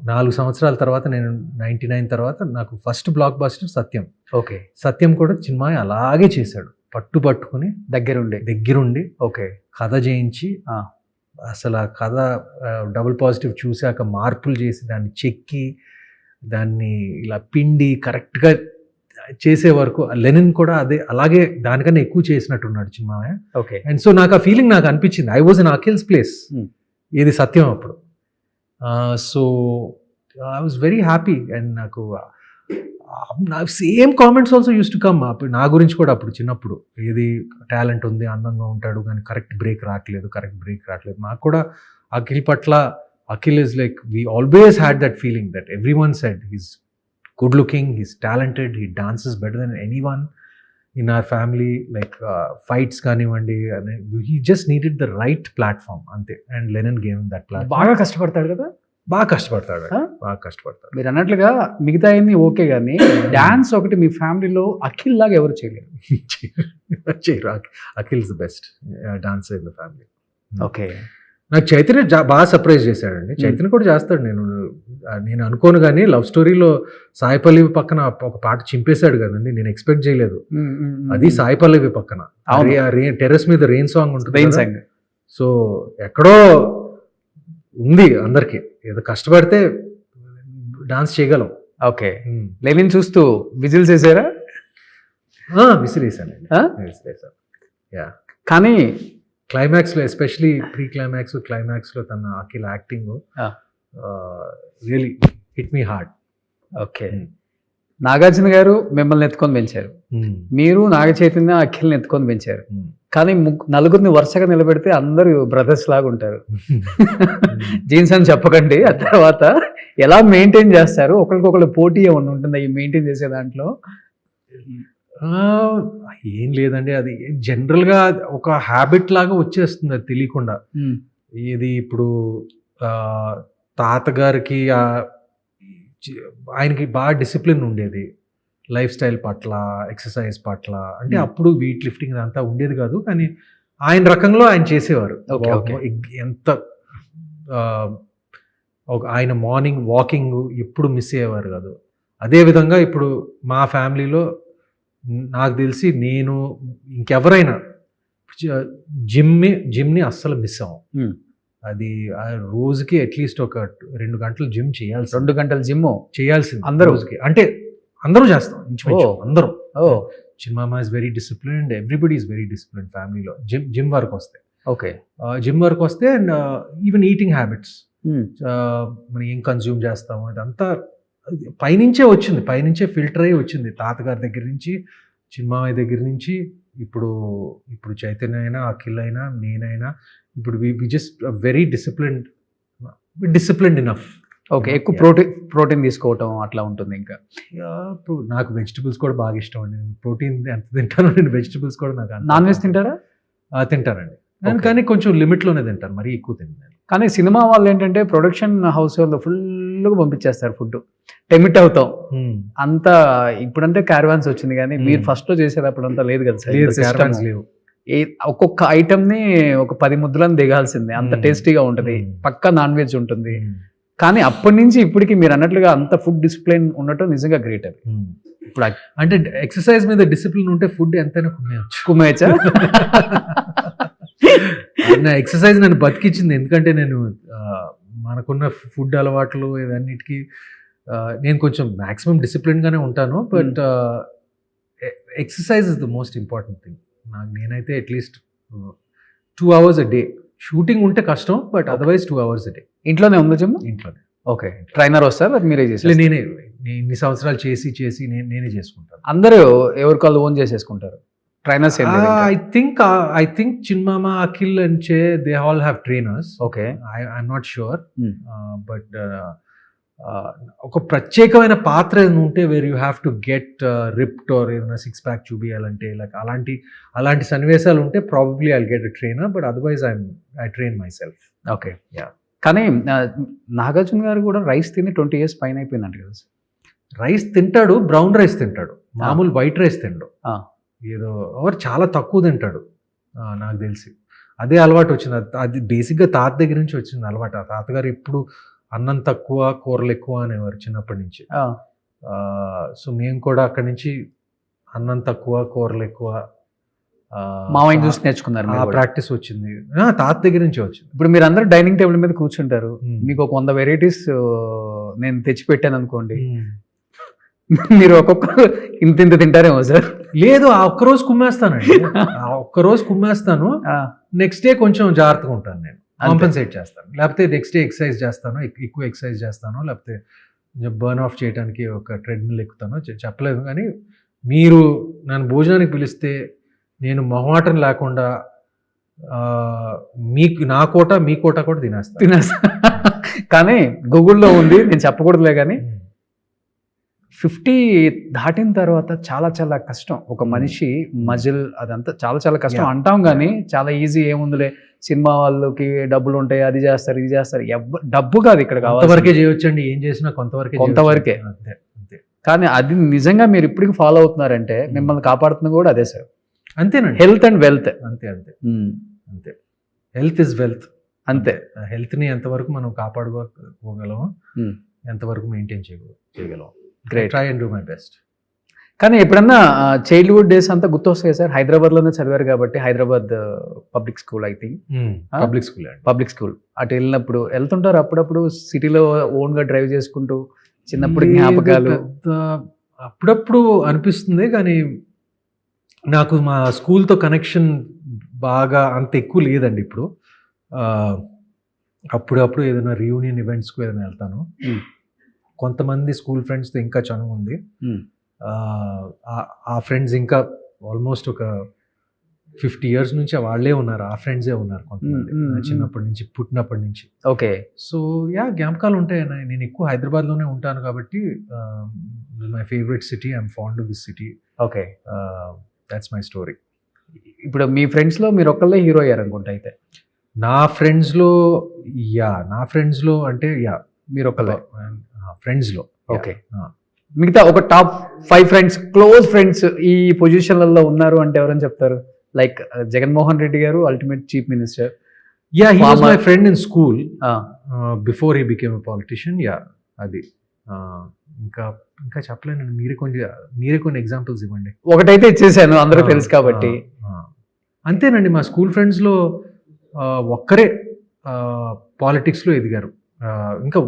4 సంవత్సరాల తర్వాత, నేను 99 తర్వాత నాకు ఫస్ట్ బ్లాక్ బస్టర్ సత్యం. ఓకే. సత్యం కూడా చిన్మయ అలాగే చేశాడు, పట్టుకుని దగ్గరుండి ఓకే కథ చేయించి, అసలు ఆ కథ డబుల్ పాజిటివ్ చూశాక మార్పులు చేసి దాన్ని చెక్కి దాన్ని ఇలా పిండి కరెక్ట్గా చేసే వరకు లెనిన్ కూడా అలాగే దానికన్నా ఎక్కువ చేసినట్టున్నాడు చిన్మయ. ఓకే. అండ్ సో నాకు ఆ ఫీలింగ్ నాకు అనిపించింది, I was in Akhil's place, ఇది సత్యం అప్పుడు. So I was very happy. And నాకు same comments also used to come నా గురించి కూడా అప్పుడు చిన్నప్పుడు. ఏది టాలెంట్ ఉంది, అందంగా ఉంటాడు, కానీ కరెక్ట్ బ్రేక్ రావట్లేదు. నాకు కూడా అఖిల్ పట్ల, Akhil is like, we always had that feeling that everyone said he's good looking, he's talented, he dances better than anyone in our family, like fights kanivandi, he just needed the right platform ante, and Lennon gave him that platform. బాగా కష్టపడతాడు కదా, బాగా కష్టపడతాడు. మీరు అన్నట్లుగా మిగతా అన్ని ఓకే, కానీ డాన్స్ ఒకటి మీ ఫ్యామిలీలో అఖిల్ లాగా ఎవరు చేయలేరు. Akhil is the best dancer in the family. Okay. నాకు చైతన్య బాగా సర్ప్రైజ్ చేశాడండి. చైతన్య కూడా చేస్తాడు, నేను అనుకోను, కానీ లవ్ స్టోరీలో సాయి పల్లవి పక్కన ఒక పాట చింపేశాడు కదండి, నేను ఎక్స్పెక్ట్ చేయలేదు. అది సాయి పల్లవి పక్కన టెర్రస్ మీద రెయిన్ సాంగ్ ఉంటుంది. సో ఎక్కడో ఉంది అందరికి, ఏదో కష్టపడితే డాన్స్ చేయగలం. ఓకే. లెనిన్ చూస్తూ విజిల్స్ వేసారా? విసిరేసాను. కానీ క్లైమాక్స్లో, ఎస్పెషలీ ప్రీ క్లైమాక్స్లో తన అఖిల్ యాక్టింగ్ రియలీ హిట్ మీ హార్డ్. ఓకే. నాగార్జున గారు మిమ్మల్ని ఎత్తుకొని పెంచారు, మీరు నాగ చైతన్య అఖిల్ని ఎత్తుకొని పెంచారు. కానీ నలుగురిని వరుసగా నిలబెడితే అందరూ బ్రదర్స్ లాగా ఉంటారు. జీన్స్ అని చెప్పకండి. ఆ తర్వాత ఎలా మెయింటైన్ చేస్తారు? ఒకరికొకరు పోటీ ఏమన్నా ఉంటుందా ఈ మెయింటైన్ చేసే దాంట్లో? ఏం లేదండి, అది జనరల్గా ఒక హ్యాబిట్ లాగా వచ్చేస్తుంది, అది తెలియకుండా. ఇది ఇప్పుడు తాతగారికి ఆయనకి బాగా డిసిప్లిన్ ఉండేది లైఫ్ స్టైల్ పట్ల, ఎక్సర్సైజ్ పట్ల. అంటే అప్పుడు వెయిట్ లిఫ్టింగ్ అంతా ఉండేది కాదు, కానీ ఆయన రకంలో ఆయన చేసేవారు. Okay, okay. ఎంత ఆయన మార్నింగ్ వాకింగ్ ఎప్పుడు మిస్ అయ్యేవారు కాదు. అదేవిధంగా ఇప్పుడు మా ఫ్యామిలీలో నాకు తెలిసి నేను ఇంకెవరైనా జిమ్ని అస్సలు మిస్ అవ్వం. అది రోజుకి అట్లీస్ట్ ఒక 2 గంటలు జిమ్ చేయాల్సి 2 గంటల జిమ్ చేయాల్సింది అందరూ? రోజుకి. అంటే అందరూ చేస్తాం ఇంచుమించు Oh. అందరూ. Oh Chinnamama is very disciplined, everybody is very disciplined ఫ్యామిలీలో. జిమ్ వర్క్ వస్తే okay. And even eating habits, మనం ఏం కన్జ్యూమ్ చేస్తాము ఇదంతా పైనుంచే వచ్చింది, పైనుంచే ఫిల్టర్ అయ్యి వచ్చింది. తాతగారి దగ్గర నుంచి, చిన్నమామయ్య దగ్గర నుంచి, ఇప్పుడు చైతన్య అయినా, అఖిల్ అయినా, నేనైనా, ఇప్పుడు we just very disciplined enough. Okay. ఎక్కువ ప్రోటీన్ తీసుకోవటం అట్లా ఉంటుంది. ఇంకా ఇప్పుడు నాకు వెజిటబుల్స్ కూడా బాగా ఇష్టం అండి. నేను ప్రోటీన్ ఎంత తింటానో, నేను వెజిటబుల్స్ కూడా నాకు నాన్ వెజ్ తింటారా? తింటానండి. Okay. కానీ కొంచెం లిమిట్లోనే తింటాను, మరీ ఎక్కువ తింటాను. కానీ సినిమా వాళ్ళు ఏంటంటే ప్రొడక్షన్ హౌస్ వాళ్ళు ఫుల్గా పంపించేస్తారు ఫుడ్, టెమిట్ అవుతాం అంతా. ఇప్పుడంటే క్యారవాన్స్ వచ్చింది కానీ మీరు ఫస్ట్ లో చేసేటప్పుడు అంతా లేదు కదా సార్. Caravans లేవు. ఒక్కొక్క ఐటమ్ ని ఒక 10 ముద్దలను దిగాల్సిందే, అంత టేస్టీగా ఉంటుంది. పక్కా నాన్ వెజ్ ఉంటుంది. కానీ అప్పటి నుంచి ఇప్పటికి మీరు అన్నట్లుగా అంత ఫుడ్ డిసిప్లిన్ ఉండటం నిజంగా గ్రేట్. అది ఇప్పుడు అంటే ఎక్సర్సైజ్ మీద డిసిప్లిన్ ఉంటే ఫుడ్ ఎంతైనా కుమ్మేయచ్చా? నా ఎక్సర్సైజ్ నన్ను బతికించింది. ఎందుకంటే నేను మనకున్న ఫుడ్ అలవాట్లు ఇవన్నిటికీ నేను కొంచెం మ్యాక్సిమం డిసిప్లిన్గానే ఉంటాను. But exercise is the most important thing. నేనైతే at least 2 hours a day. Shooting ఉంటే కష్టం, but otherwise 2 hours a day. ఇంట్లోనే ఉందా జిమ్? ఇంట్లోనే. ఓకే. ట్రైనర్ వస్తారు, మీరే చేస్తారు? నేనే ఇన్ని సంవత్సరాలు చేసి నేనే చేసుకుంటాను. అందరూ ఎవరికాళ్ళు ఓన్ చేసేసుకుంటారు, trainers? I think Chinmama, Akhil and Chay, they all have trainers. Okay. I'm not sure, but ఒక ప్రత్యేకమైన పాత్ర ఏదైనా ఉంటే where you have to get ripped or ఏదైనా 6-pack చూపించాలంటే, లైక్ అలాంటి సన్నివేశాలు ఉంటే probably I get a trainer, but otherwise I train myself. Okay. కానీ నాగార్జున గారు కూడా రైస్ తిని 20 years పైన అయిపోయిందంట కదా సార్? రైస్ తింటాడు, బ్రౌన్ రైస్ తింటాడు, మామూలు వైట్ రైస్ తింటాడు. ఏదో చాలా తక్కువ తింటాడు నాకు తెలిసి. అదే అలవాటు వచ్చింది. అది బేసిక్గా తాత దగ్గర నుంచి వచ్చింది అలవాటు. ఆ తాతగారు ఎప్పుడు అన్నం తక్కువ కూరలు ఎక్కువ అనేవారు చిన్నప్పటి నుంచి. సో మేము కూడా అక్కడి నుంచి అన్నం తక్కువ కూరలు ఎక్కువ మామయ్య చూసి నేర్చుకున్నారు, ప్రాక్టీస్ వచ్చింది, తాత దగ్గర నుంచి వచ్చింది. ఇప్పుడు మీరు అందరూ డైనింగ్ టేబుల్ మీద కూర్చుంటారు, మీకు ఒక 100 varieties నేను తెచ్చి పెట్టాను అనుకోండి, మీరు ఒక్కొక్కరు ఇంత తింటారేమో సార్? లేదు, ఆ ఒక్కరోజు కుమ్మేస్తానండి. ఆ ఒక్కరోజు కుమ్మేస్తాను, నెక్స్ట్ డే కొంచెం జాగ్రత్తగా ఉంటాను, నేను కాంపెన్సేట్ చేస్తాను. లేకపోతే నెక్స్ట్ డే ఎక్సర్సైజ్ చేస్తాను, ఎక్కువ ఎక్సర్సైజ్ చేస్తాను, లేకపోతే బర్న్ ఆఫ్ చేయడానికి ఒక ట్రెడ్మిల్ ఎక్కుతాను, చెప్పలేదు. కానీ మీరు నన్ను భోజనానికి పిలిస్తే నేను మొహమాటం లేకుండా నా కోట మీ కోట కూడా తినేస్తా. కానీ గూగుల్లో ఉంది, నేను చెప్పకూడదులే. కానీ 50 దాటిన తర్వాత చాలా చాలా కష్టం. ఒక మనిషి మజిల్ అదంతా చాలా కష్టం అంటాం, కానీ చాలా ఈజీ. ఏముందిలే, సినిమా వాళ్ళకి డబ్బులు ఉంటాయి, అది చేస్తారు ఇది చేస్తారు. డబ్బు కాదు ఇక్కడ కావాలి, కొంతవరకే చేయొచ్చండి. ఏం చేసినా కొంతవరకే. అంతే. కానీ అది నిజంగా మీరు ఇప్పటికి ఫాలో అవుతున్నారంటే మిమ్మల్ని కాపాడుతుంది కూడా అదే సార్. అంతేనండి. Health and wealth. అంతే. Health is wealth. అంతే. హెల్త్ని ఎంతవరకు మనం కాపాడుకోగలము, ఎంతవరకు మెయింటైన్ చేయగలం. Try and do my best. కానీ ఎప్పుడన్నా చైల్డ్హుడ్ డేస్ అంతా గుర్తొస్తాయి సార్? హైదరాబాద్లోనే చదివారు కాబట్టి, Hyderabad public school, I think public school అటు వెళ్ళినప్పుడు వెళ్తుంటారు అప్పుడప్పుడు, సిటీలో ఓన్గా డ్రైవ్ చేసుకుంటూ, చిన్నప్పుడు జ్ఞాపకాలు? అప్పుడప్పుడు అనిపిస్తుంది, కానీ నాకు మా స్కూల్తో కనెక్షన్ బాగా అంత ఎక్కువ లేదండి ఇప్పుడు. అప్పుడప్పుడు ఏదైనా రియూనియన్ ఈవెంట్స్కు ఏదైనా వెళ్తాను. కొంతమంది స్కూల్ ఫ్రెండ్స్తో ఇంకా చనువు ఉంది. ఆ ఫ్రెండ్స్ ఇంకా ఆల్మోస్ట్ ఒక 50 years నుంచి వాళ్ళే ఉన్నారు, ఆ ఫ్రెండ్సే ఉన్నారు కొంతమంది, చిన్నప్పటి నుంచి, పుట్టినప్పటి నుంచి. ఓకే. సో జ్ఞాపకాలు ఉంటాయి. నేను ఎక్కువ హైదరాబాద్లోనే ఉంటాను కాబట్టి, my favourite city, I'm fond of this city. Okay. That's my story. ఇప్పుడు మీ ఫ్రెండ్స్లో మీరు ఒక్కళ్ళే హీరో అయ్యారు అనుకుంటా అయితే? నా ఫ్రెండ్స్లో అంటే మీరు ఒక్కళ్ళే ఫ్రెండ్స్లో. ఓకే. మిగతా ఒక టాప్ 5 ఫ్రెండ్స్, క్లోజ్ ఫ్రెండ్స్ ఈ పొజిషన్లలో ఉన్నారు అంటే ఎవరని చెప్తారు? లైక్ జగన్మోహన్ రెడ్డి గారు ultimate chief minister. Yeah, he was my Farmer. Friend in school before he became a politician. Yeah, అది ఇంకా ఇంకా చెప్పలేనండి. మీరే కొన్ని ఎగ్జాంపుల్స్ ఇవ్వండి. ఒకటైతే ఇచ్చేసాను, అందరూ తెలుసు కాబట్టి. అంతేనండి, మా స్కూల్ ఫ్రెండ్స్లో ఒక్కరే పాలిటిక్స్లో ఎదిగారు. ఇంకా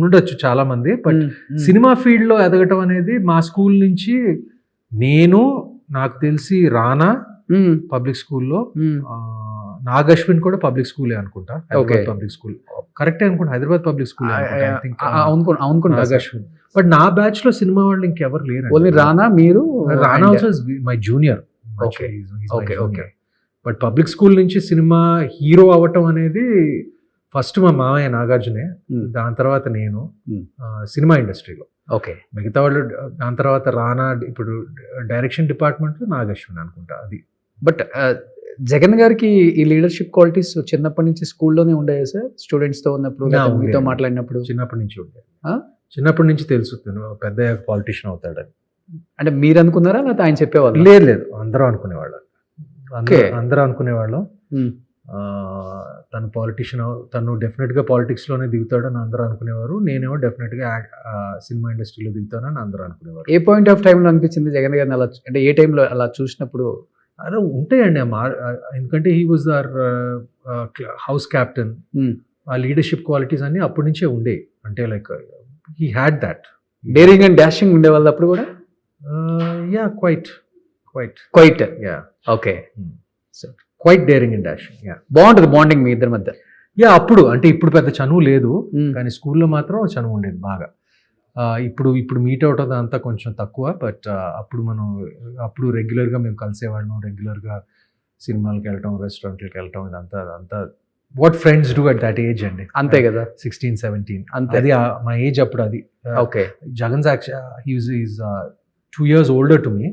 ఉండొచ్చు చాలా మంది, బట్ సినిమా ఫీల్డ్లో ఎదగటం అనేది మా స్కూల్ నుంచి నేను, నాకు తెలిసి రానా పబ్లిక్ స్కూల్లో, నాగశ్విన్ కూడా పబ్లిక్ స్కూలే అనుకుంటా, హైదరాబాద్ పబ్లిక్ స్కూల్ కరెక్టే అనుకుంటా, హైదరాబాద్ పబ్లిక్ స్కూల్ అనుకుంటా. నాగశ్విన్. బట్ నా బ్యాచ్ లో సినిమా వాళ్ళు ఇంకెవరు లేరు. ఓన్లీ రానా, మీరు, రానా also my junior. Okay. Okay. But public school నుంచి సినిమా హీరో అవ్వటం అనేది ఫస్ట్ మా మామయ్య నాగార్జునే, దాని తర్వాత నేను సినిమా ఇండస్ట్రీలో. ఓకే. మిగతా వాళ్ళు దాని తర్వాత రానా, ఇప్పుడు డైరెక్షన్ డిపార్ట్మెంట్లో నాగశ్విన్ అనుకుంటా. అది బట్ జగన్ గారికి ఈ లీడర్షిప్ క్వాలిటీస్ చిన్నప్పటి నుంచి స్కూల్లోనే ఉండేవి సార్? స్టూడెంట్స్ తో ఉన్నప్పుడు, Yeah, మీతో ఉండేవి. మాట్లాడినప్పుడు చిన్నప్పటి నుంచి ఉండే, ఆ? చిన్నప్పటి నుంచి తెలుసు పెద్ద పాలిటిషియన్ అవుతాడని. అంటే మీరు అనుకున్నారా, లేకపోతే ఆయన చెప్పేవాళ్ళు? లేదు, అందరూ అనుకునేవాళ్ళు. అందరూ అనుకునేవాళ్ళం తను పాలిటిషియన్, తను డెఫినెట్గా పాలిటిక్స్లోనే దిగుతాడని అందరూ అనుకునేవారు. నేనేమో డెఫినెట్గా సినిమా ఇండస్ట్రీలో దిగుతానని అందరూ అనుకునేవారు. ఏ పాయింట్ ఆఫ్ టైంలో అనిపించింది జగన్ గారిని అలా, అంటే ఏ టైంలో అలా చూసినప్పుడు? అలా ఉంటాయండి ఎందుకంటే he was our house captain. ఆ లీడర్షిప్ క్వాలిటీస్ అన్ని అప్పటి నుంచే ఉండే. అంటే like he had that daring and dashing ఉండేవాళ్ళు అప్పుడు కూడా? Yeah, quite yeah, okay. Quite daring and dashing. Yeah, బాగుంటుంది బాండింగ్ మీ ఇద్దరి మధ్య. యా, అప్పుడు అంటే ఇప్పుడు పెద్ద చనువు లేదు, కానీ స్కూల్లో మాత్రం చనువు ఉండేది బాగా. ఇప్పుడు మీట్ అవుట్ అంతా కొంచెం తక్కువ, బట్ అప్పుడు రెగ్యులర్గా మేము కలిసేవాళ్ళం, రెగ్యులర్గా సినిమాలకు వెళ్ళటం, రెస్టారెంట్లకు వెళ్ళటం, ఇదంతా what friends do at that age అండి. అంతే కదా, 16-17 అంతే. అది మా ఏజ్ అప్పుడు. అది okay. Jagan is 2 years older to me,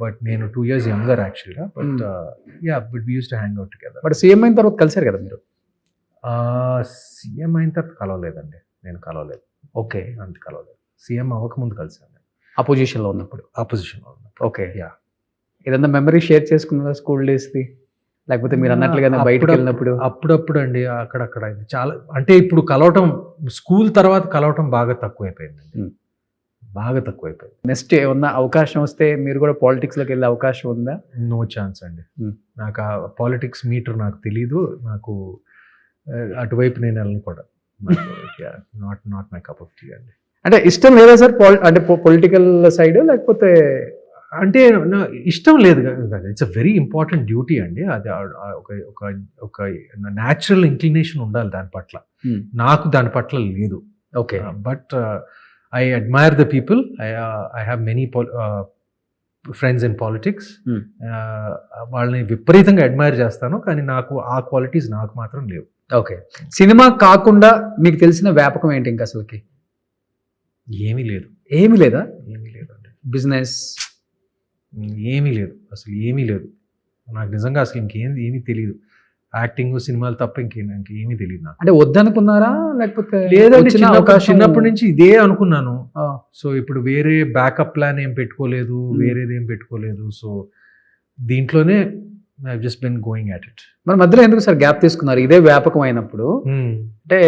but నేను 2 years younger యాక్చువల్గా. But but we use to hang out together. But CM అయిన తర్వాత కలిసారు కదా మీరు? సీఎం అయిన తర్వాత కలవలేదండి, నేను కలవలేదు. ఓకే. అంత కలవలేదు. సీఎం అవ్వకముందు కలిసాను, అపోజిషన్లో ఉన్నప్పుడు. ఆపోజిషన్లో ఉన్నప్పుడు. ఓకే. యా. ఏదన్నా మెమరీ షేర్ చేసుకున్నారా స్కూల్ డేస్ది, లేకపోతే మీరు అన్నట్లుగానే బయటకు వెళ్ళినప్పుడు? అప్పుడప్పుడు అండి, అక్కడక్కడ. ఇది చాలా, అంటే ఇప్పుడు కలవటం, స్కూల్ తర్వాత కలవటం బాగా తక్కువైపోయిందండి, బాగా తక్కువైపోయింది. నెక్స్ట్ ఏమన్నా అవకాశం వస్తే మీరు కూడా పాలిటిక్స్లోకి వెళ్ళే అవకాశం ఉందా? నో ఛాన్స్ అండి. నాకు ఆ పాలిటిక్స్ మీటర్ నాకు తెలీదు, నాకు అటువైపు నేను వెళ్ళను కూడా. Not my cup of tea అండి. అంటే ఇష్టం లేదా సార్ అంటే పొలిటికల్ సైడ్, లేకపోతే? అంటే నా ఇష్టం లేదు కదా, it's a very important duty అండి. అది ఒక న్యాచురల్ ఇంక్లినేషన్ ఉండాలి దాని పట్ల. నాకు దాని పట్ల లేదు. Okay. But I admire the people. I have many friends in politics. వాళ్ళని విపరీతంగా అడ్మైర్ చేస్తాను, కానీ నాకు ఆ క్వాలిటీస్ నాకు మాత్రం లేవు. ఓకే. సినిమా కాకుండా మీకు తెలిసిన వ్యాపకం ఏంటి ఇంకా అసలుకి? ఏమీ లేదు. ఏమీ లేదా? ఏమీ లేదండి. బిజినెస్ ఏమీ లేదు, అసలు ఏమీ లేదు. నాకు నిజంగా అసలు ఏమీ తెలియదు. యాక్టింగ్, సినిమాలు తప్ప ఇంకేమీ తెలియదు నాకు. అంటే వద్దనుకున్నారా, లేకపోతే? లేదండి, చిన్నప్పటి నుంచి ఇదే అనుకున్నాను. సో ఇప్పుడు వేరే బ్యాకప్ ప్లాన్ ఏం పెట్టుకోలేదు, వేరేది ఏం పెట్టుకోలేదు. సో దీంట్లోనే I just bin going at it. మరి మధ్యలో ఎందుకు సార్ గ్యాప్ తీసుకున్నారు? ఇదే వ్యాపకం అయినప్పుడు. అంటే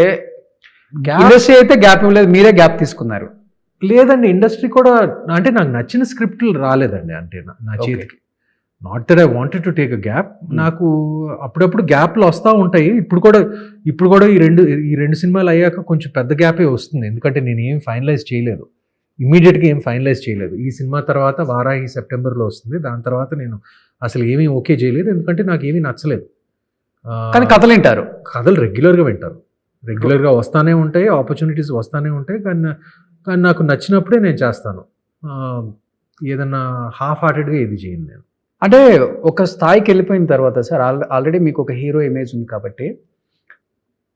ఇండస్ట్రీ అయితే గ్యాప్ ఇవ్వలేదు, మీరే గ్యాప్ తీసుకున్నారు. లేదండి, ఇండస్ట్రీ కూడా అంటే నాకు నచ్చిన స్క్రిప్ట్లు రాలేదండి, అంటే నా చేతికి. Not that I wanted to take a gap. నాకు అప్పుడప్పుడు గ్యాప్లు వస్తూ ఉంటాయి. ఇప్పుడు కూడా ఈ రెండు సినిమాలు అయ్యాక కొంచెం పెద్ద గ్యాపే వస్తుంది, ఎందుకంటే నేను ఏం ఫైనలైజ్ చేయలేదు, ఇమ్మీడియట్గా ఏం ఫైనలైజ్ చేయలేదు. ఈ సినిమా తర్వాత వారాహి సెప్టెంబర్లో వస్తుంది, దాని తర్వాత నేను అసలు ఏమీ ఓకే చేయలేదు, ఎందుకంటే నాకు ఏమీ నచ్చలేదు. కానీ కథలు వింటారు? కథలు రెగ్యులర్గా వింటారు, రెగ్యులర్గా వస్తూనే ఉంటాయి, ఆపర్చునిటీస్ వస్తూనే ఉంటాయి. కానీ నాకు నచ్చినప్పుడే నేను చేస్తాను. ఏదన్నా హాఫ్ హార్టెడ్గా ఏది చేయను నేను. అంటే ఒక స్థాయికి వెళ్ళిపోయిన తర్వాత సార్, ఆల్రెడీ మీకు ఒక హీరో ఇమేజ్ ఉంది కాబట్టి,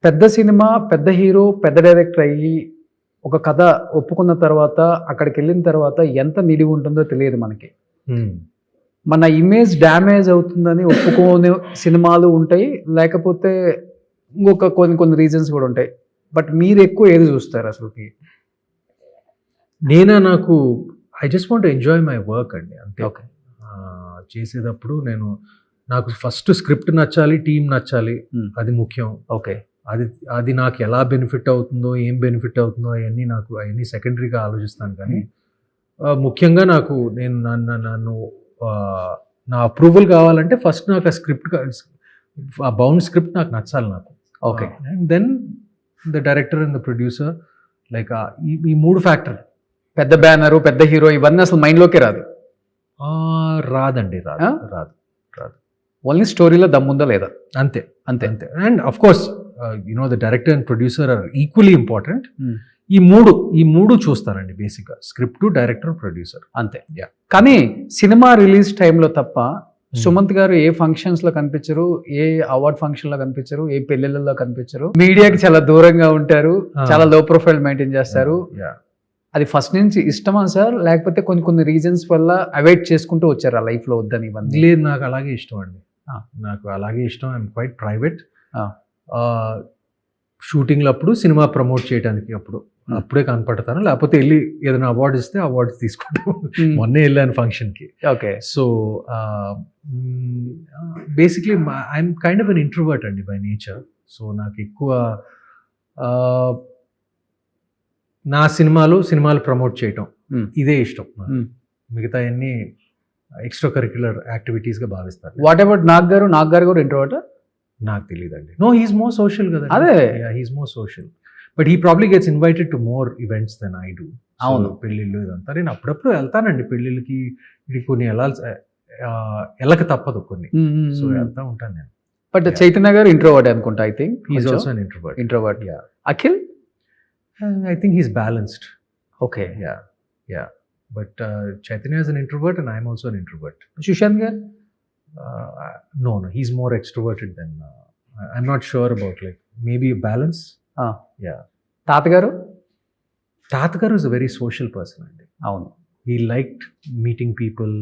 పెద్ద సినిమా, పెద్ద హీరో, పెద్ద డైరెక్టర్ అయ్యి ఒక కథ ఒప్పుకున్న తర్వాత అక్కడికి వెళ్ళిన తర్వాత ఎంత నిడివి ఉంటుందో తెలియదు మనకి. మన ఇమేజ్ డ్యామేజ్ అవుతుందని ఒప్పుకోని సినిమాలు ఉంటాయి, లేకపోతే ఇంకొక కొన్ని రీజన్స్ కూడా ఉంటాయి. బట్ మీరు ఎక్కువ ఏది చూస్తారు అసలుకి? నాకు I just want enjoy my work అండి, అంతే. ఓకే. చేసేటప్పుడు నేను నాకు ఫస్ట్ స్క్రిప్ట్ నచ్చాలి, టీం నచ్చాలి, Hmm. అది ముఖ్యం. ఓకే. అది నాకు ఎలా బెనిఫిట్ అవుతుందో, ఏం బెనిఫిట్ అవుతుందో అవన్నీ సెకండరీగా ఆలోచిస్తాను. కానీ ముఖ్యంగా నాకు నన్ను నా అప్రూవల్ కావాలంటే ఫస్ట్ నాకు ఆ బౌండ్ స్క్రిప్ట్ నాకు నచ్చాలి నాకు. Okay. And then the director and the producer, like ఈ 3 ఫ్యాక్టర్. పెద్ద బ్యానరు, పెద్ద హీరో ఇవన్నీ అసలు మైండ్లోకి రాదు. రాదండి, ఆ? రాదు. ఓన్లీ స్టోరీలో దమ్ముందా లేదా అంతే. అంతే. And of course the director and producer are equally important. Hmm. ఈ మూడు చూస్తానండి బేసిక్గా, స్క్రిప్ట్, డైరెక్టర్, ప్రొడ్యూసర్. అంతే. Yeah. కానీ సినిమా రిలీజ్ టైంలో తప్ప సుమంత్ గారు ఏ ఫంక్షన్స్ లో కనిపించరు, ఏ అవార్డ్ ఫంక్షన్ లో కనిపించరు, ఏ పెళ్లిళ్ళలో కనిపించరు. మీడియాకి చాలా దూరంగా ఉంటారు, చాలా లో ప్రొఫైల్ మెయింటైన్ చేస్తారు. అది ఫస్ట్ నుంచి ఇష్టమా సార్, లేకపోతే కొన్ని రీజన్స్ వల్ల అవాయిడ్ చేసుకుంటూ వచ్చారు ఆ లైఫ్ లో వద్దని ఇవన్నీ? లేదు, నాకు అలాగే ఇష్టం అండి. Ah. నాకు అలాగే ఇష్టం. I'm quite private. Ah. షూటింగ్లు అప్పుడు, సినిమా ప్రమోట్ చేయడానికి అప్పుడే కనపడతాను, లేకపోతే వెళ్ళి ఏదైనా అవార్డు ఇస్తే అవార్డ్స్ తీసుకుంటాం. మొన్నే వెళ్ళాను ఫంక్షన్కి. Okay. So basically I'm kind of an introvert అండి బై నేచర్. సో నాకు ఎక్కువ నా సినిమాలు ప్రమోట్ చేయటం ఇదే ఇష్టం. మిగతా అన్ని ఎక్స్ట్రా కరిక్యులర్ యాక్టివిటీస్గా భావిస్తాను. వాట్ అబౌట్ నాగ్ గారు కూడా ఇంట్రోవర్ట్? నాకు తెలియదండి. నో, హీస్ మోర్ సోషల్ కదా. అదే, he's more social, but he probably gets invited to more events than I do. అవును. పెళ్ళిళ్ళు ఇదంతా నేను అప్పుడప్పుడు వెళ్తానండి పెళ్ళిళ్ళకి. ఇది కొన్ని వెళ్ళక తప్పదు కొన్ని, సో వెళ్తా ఉంటాను నేను. బట్ చైతన్య గారు ఇంట్రోవర్ట్ అనుకుంటా. I think he's also an introvert. Yeah. Akhil I think he's balanced. Okay. Yeah but Chaitanya is an introvert and I'm also an introvert. Sushanth garu? No, he's more extroverted than I'm not sure about, like, maybe a balance. Yeah. తాతగారు is a very social person అండి. అవును. He liked meeting people,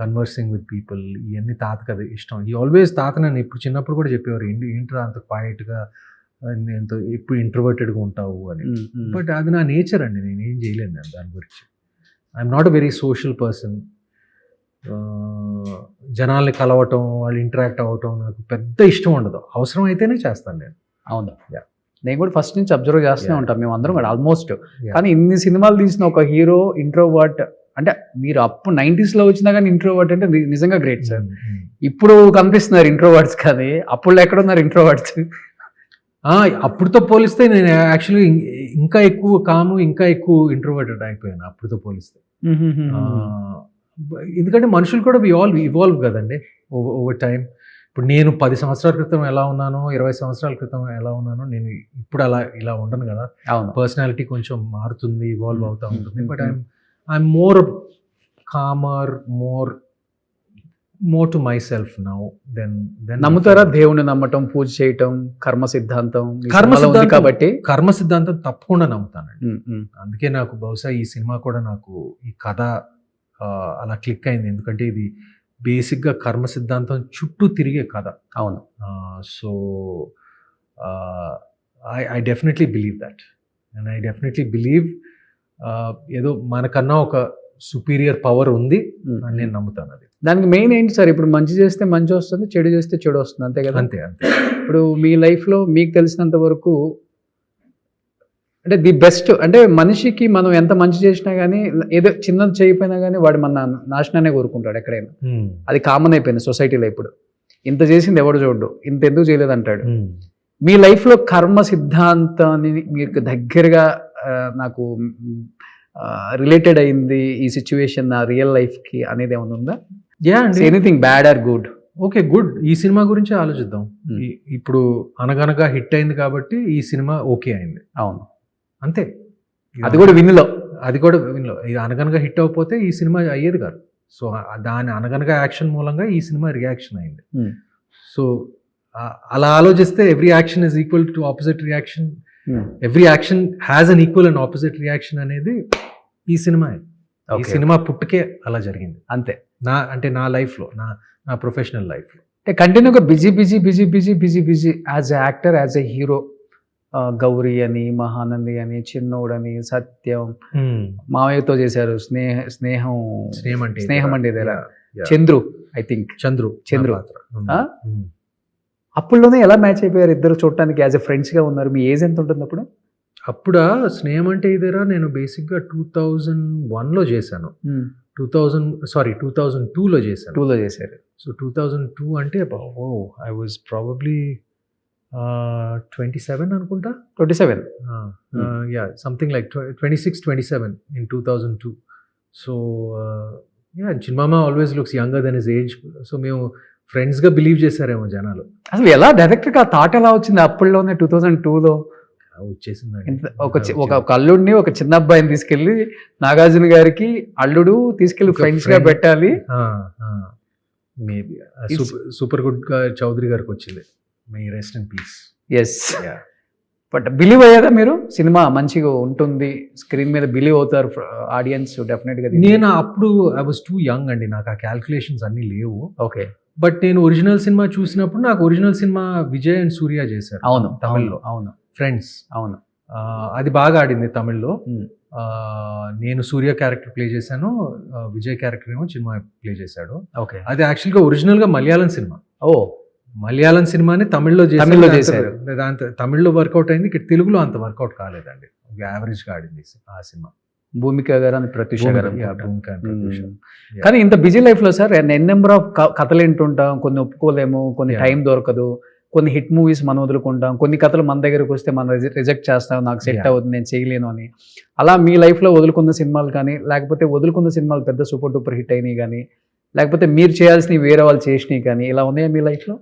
conversing with people. ఇవన్నీ తాతకు అది ఇష్టం. He always నన్ను ఇప్పుడు చిన్నప్పుడు కూడా చెప్పేవారు, ఏంట్రా అంత క్వైట్గా, ఎంతో ఎప్పుడు ఇంట్రోవర్టెడ్గా ఉంటావు అని. బట్ అది నా నేచర్ అండి, నేను ఏం చేయలేను దాని గురించి. I'm not a very social person. జనాల్ని కలవటం, వాళ్ళు ఇంటరాక్ట్ అవ్వటం నాకు పెద్ద ఇష్టం ఉండదు. అవసరం అయితేనే చేస్తాను నేను. అవును. నేను కూడా ఫస్ట్ నుంచి అబ్జర్వ్ చేస్తూనే ఉంటాం మేము అందరం కూడా ఆల్మోస్ట్. కానీ ఇన్ని సినిమాలు తీసిన ఒక హీరో ఇంట్రోవర్ట్ అంటే, మీరు అప్పుడు 90s లో వచ్చినా కానీ ఇంట్రోవర్ట్ అంటే నిజంగా గ్రేట్ సార్. ఇప్పుడు కనిపిస్తున్నారు ఇంట్రోవర్ట్స్, కానీ అప్పుడు ఎక్కడున్నారు ఇంట్రోవర్ట్స్? అప్పుడుతో పోలిస్తే నేను యాక్చువల్లీ ఇంకా ఎక్కువ కాము, ఇంకా ఎక్కువ ఇంట్రోవర్టెడ్ అయిపోయాను అప్పుడుతో పోలిస్తే. ఎందుకంటే మనుషులు కూడా ఇవాల్వ్ కదండి ఓవర్ టైం. ఇప్పుడు నేను 10 సంవత్సరాల క్రితం ఎలా ఉన్నానో, 20 సంవత్సరాల క్రితం ఎలా ఉన్నానో, నేను ఇప్పుడు ఇలా ఉండను కదా. పర్సనాలిటీ కొంచెం మారుతుంది, ఇవాల్వ్ అవుతూ ఉంటుంది. But I'm more calmer, more to myself now than. నమ్ముతారా దేవుని నమ్మటం, పూజ చేయటం, కర్మ సిద్ధాంతం కాబట్టి? కర్మ సిద్ధాంతం తప్పకుండా నమ్ముతానండి. అందుకే నాకు బహుశా ఈ సినిమా కూడా నాకు ఈ కథ అలా క్లిక్ అయింది. ఎందుకంటే ఇది బేసిక్గా కర్మ సిద్ధాంతం చుట్టూ తిరిగే కథ. అవును. So I definitely believe that, and I definitely believe ఏదో మనకన్నా ఒక సుపీరియర్ పవర్ ఉంది అని నేను నమ్ముతాను. అది దానికి మెయిన్ ఏంటి సార్? ఇప్పుడు మంచి చేస్తే మంచి వస్తుంది, చెడు చేస్తే చెడు వస్తుంది, అంతే కదా? అంతే. ఇప్పుడు మీ లైఫ్లో మీకు తెలిసినంత వరకు అంటే ది బెస్ట్ అంటే, మనిషికి మనం ఎంత మంచి చేసినా కానీ, ఏదో చిన్నది చేయకపోయినా కానీ వాడు మన నాశనాన్ని కోరుకుంటాడు ఎక్కడైనా. అది కామన్ అయిపోయింది సొసైటీలో. ఇప్పుడు ఇంత చేసింది ఎవడు చూడ్డు, ఇంత ఎందుకు చేయలేదు అంటాడు. మీ లైఫ్లో కర్మ సిద్ధాంతాన్ని మీకు దగ్గరగా నాకు రిలేటెడ్ అయింది ఈ సిచ్యువేషన్ నా రియల్ లైఫ్కి అనేది ఏమైనా ఉందా? Anything bad or good? Okay, good. ఈ సినిమా గురించి ఆలోచిద్దాం. ఇప్పుడు అనగనగా హిట్ అయింది కాబట్టి ఈ సినిమా ఓకే అయింది. అవును, అంతే. అది కూడా విన్లో ఇది అనగనగా హిట్ అవ్వకపోతే ఈ సినిమా అయ్యేది కాదు. సో దాని అనగనగా యాక్షన్ మూలంగా ఈ సినిమా రియాక్షన్ అయింది. సో అలా ఆలోచిస్తే every action is equal to opposite reaction, every action has an equal and opposite reaction అనేది ఈ సినిమా. ఈ సినిమా పుట్టుకే అలా జరిగింది. అంతే. నా లైఫ్లో, నా ప్రొఫెషనల్ లైఫ్లో అంటే కంటిన్యూగా busy as a actor, as a hero. Gauri అని, మహానంది అని, చిన్నోడని, సత్యం, మావయ్యతో చేశారు, స్నేహం అంటే చంద్రు ఐ థింక్. చంద్రు చంద్రు. నా పాత్ర. ఆ? అప్పుడులోనే ఎలా మ్యాచ్ అయిపోయారు ఇద్దరు చూడటానికి? యాజ్ ఎ ఫ్రెండ్స్ గా ఉన్నారు. మీ ఏజ్ ఎంత ఉంటుంది అప్పుడు? అప్పుడా స్నేహం అంటే ఇదేరా నేను బేసిక్గా 2001లో చేశాను. 2002లో చేశాను. 2లో చేశారు. సో 2002 అంటే ఐ వాజ్ ప్రాబబ్లీ 27 అనుకుంటా. 27. Yeah something like 26-27 in 2002. So yeah Chinmama always looks younger than his age. So మేము ఫ్రెండ్స్గా బిలీవ్ చేశారేమో జనాలు. అసలు ఎలా డైరెక్ట్గా ఆ థాట్ ఎలా వచ్చింది అప్పుడులోనే 2002లో? వచ్చేసిందండి. ఒక అల్లుడిని, ఒక చిన్న అబ్బాయిని తీసుకెళ్లి నాగార్జున గారికి అల్లుడు తీసుకెళ్లి ఫ్రెండ్స్ గా పెట్టాలి. మేబీ సూపర్ గుడ్ గా చౌదరి గారికి వచ్చింది. May rest in peace. Yes. But believe అయ్యారా మీరు? సినిమా మంచిగా ఉంటుంది, స్క్రీన్ మీద బిలీవ్ అవుతారు ఆడియన్స్ డెఫినెట్ గా? నేను అప్పుడు ఐ వాజ్ టూ యంగ్ అండి, నాకు ఆ క్యాల్కులేషన్స్ అన్ని లేవు. ఓకే. బట్ నేను ఒరిజినల్ సినిమా చూసినప్పుడు నాకు ఒరిజినల్ సినిమా విజయ్ అండ్ సూర్య చేశారు. అవును, తమిళ్లో. అవును, ఫ్రెండ్స్. అవును. అది బాగా ఆడింది తమిళ్లో. నేను సూర్య క్యారెక్టర్ ప్లే చేశాను, విజయ్ క్యారెక్టర్ ఏమో చిన్మా ప్లే చేశాడు. ఓకే. అది యాక్చువల్గా ఒరిజినల్గా మలయాళం సినిమా. ఓ, మలయాళం సినిమాని తమిళ్లో చేశారు. దాంతో తమిళ్లో వర్కౌట్ అయింది, ఇక్కడ తెలుగులో అంత వర్కౌట్ కాలేదండి. యావరేజ్గా ఆడింది ఆ సినిమా. భూమిక గారు అని ప్రత్యూష గారు. Yeah. కానీ ఇంత బిజీ లైఫ్ లో సార్ నెంబర్ ఆఫ్ కథలు వింటుంటాం, కొన్ని ఒప్పుకోలేము, కొన్ని టైం దొరకదు, కొన్ని హిట్ మూవీస్ మనం వదులుకుంటాం, కొన్ని కథలు మన దగ్గరకు వస్తే మనం రిజెక్ట్ చేస్తాం, నాకు సెట్ అవుతుంది, నేను చేయలేను అని. అలా మీ లైఫ్ లో వదులుకున్న సినిమాలు కానీ, లేకపోతే వదులుకున్న సినిమాలు పెద్ద సూపర్ డూపర్ హిట్ అయినాయి కానీ, లేకపోతే మీరు చేయాల్సినవి వేరే వాళ్ళు చేసినవి కానీ, ఇలా ఉన్నాయా మీ లైఫ్ లో?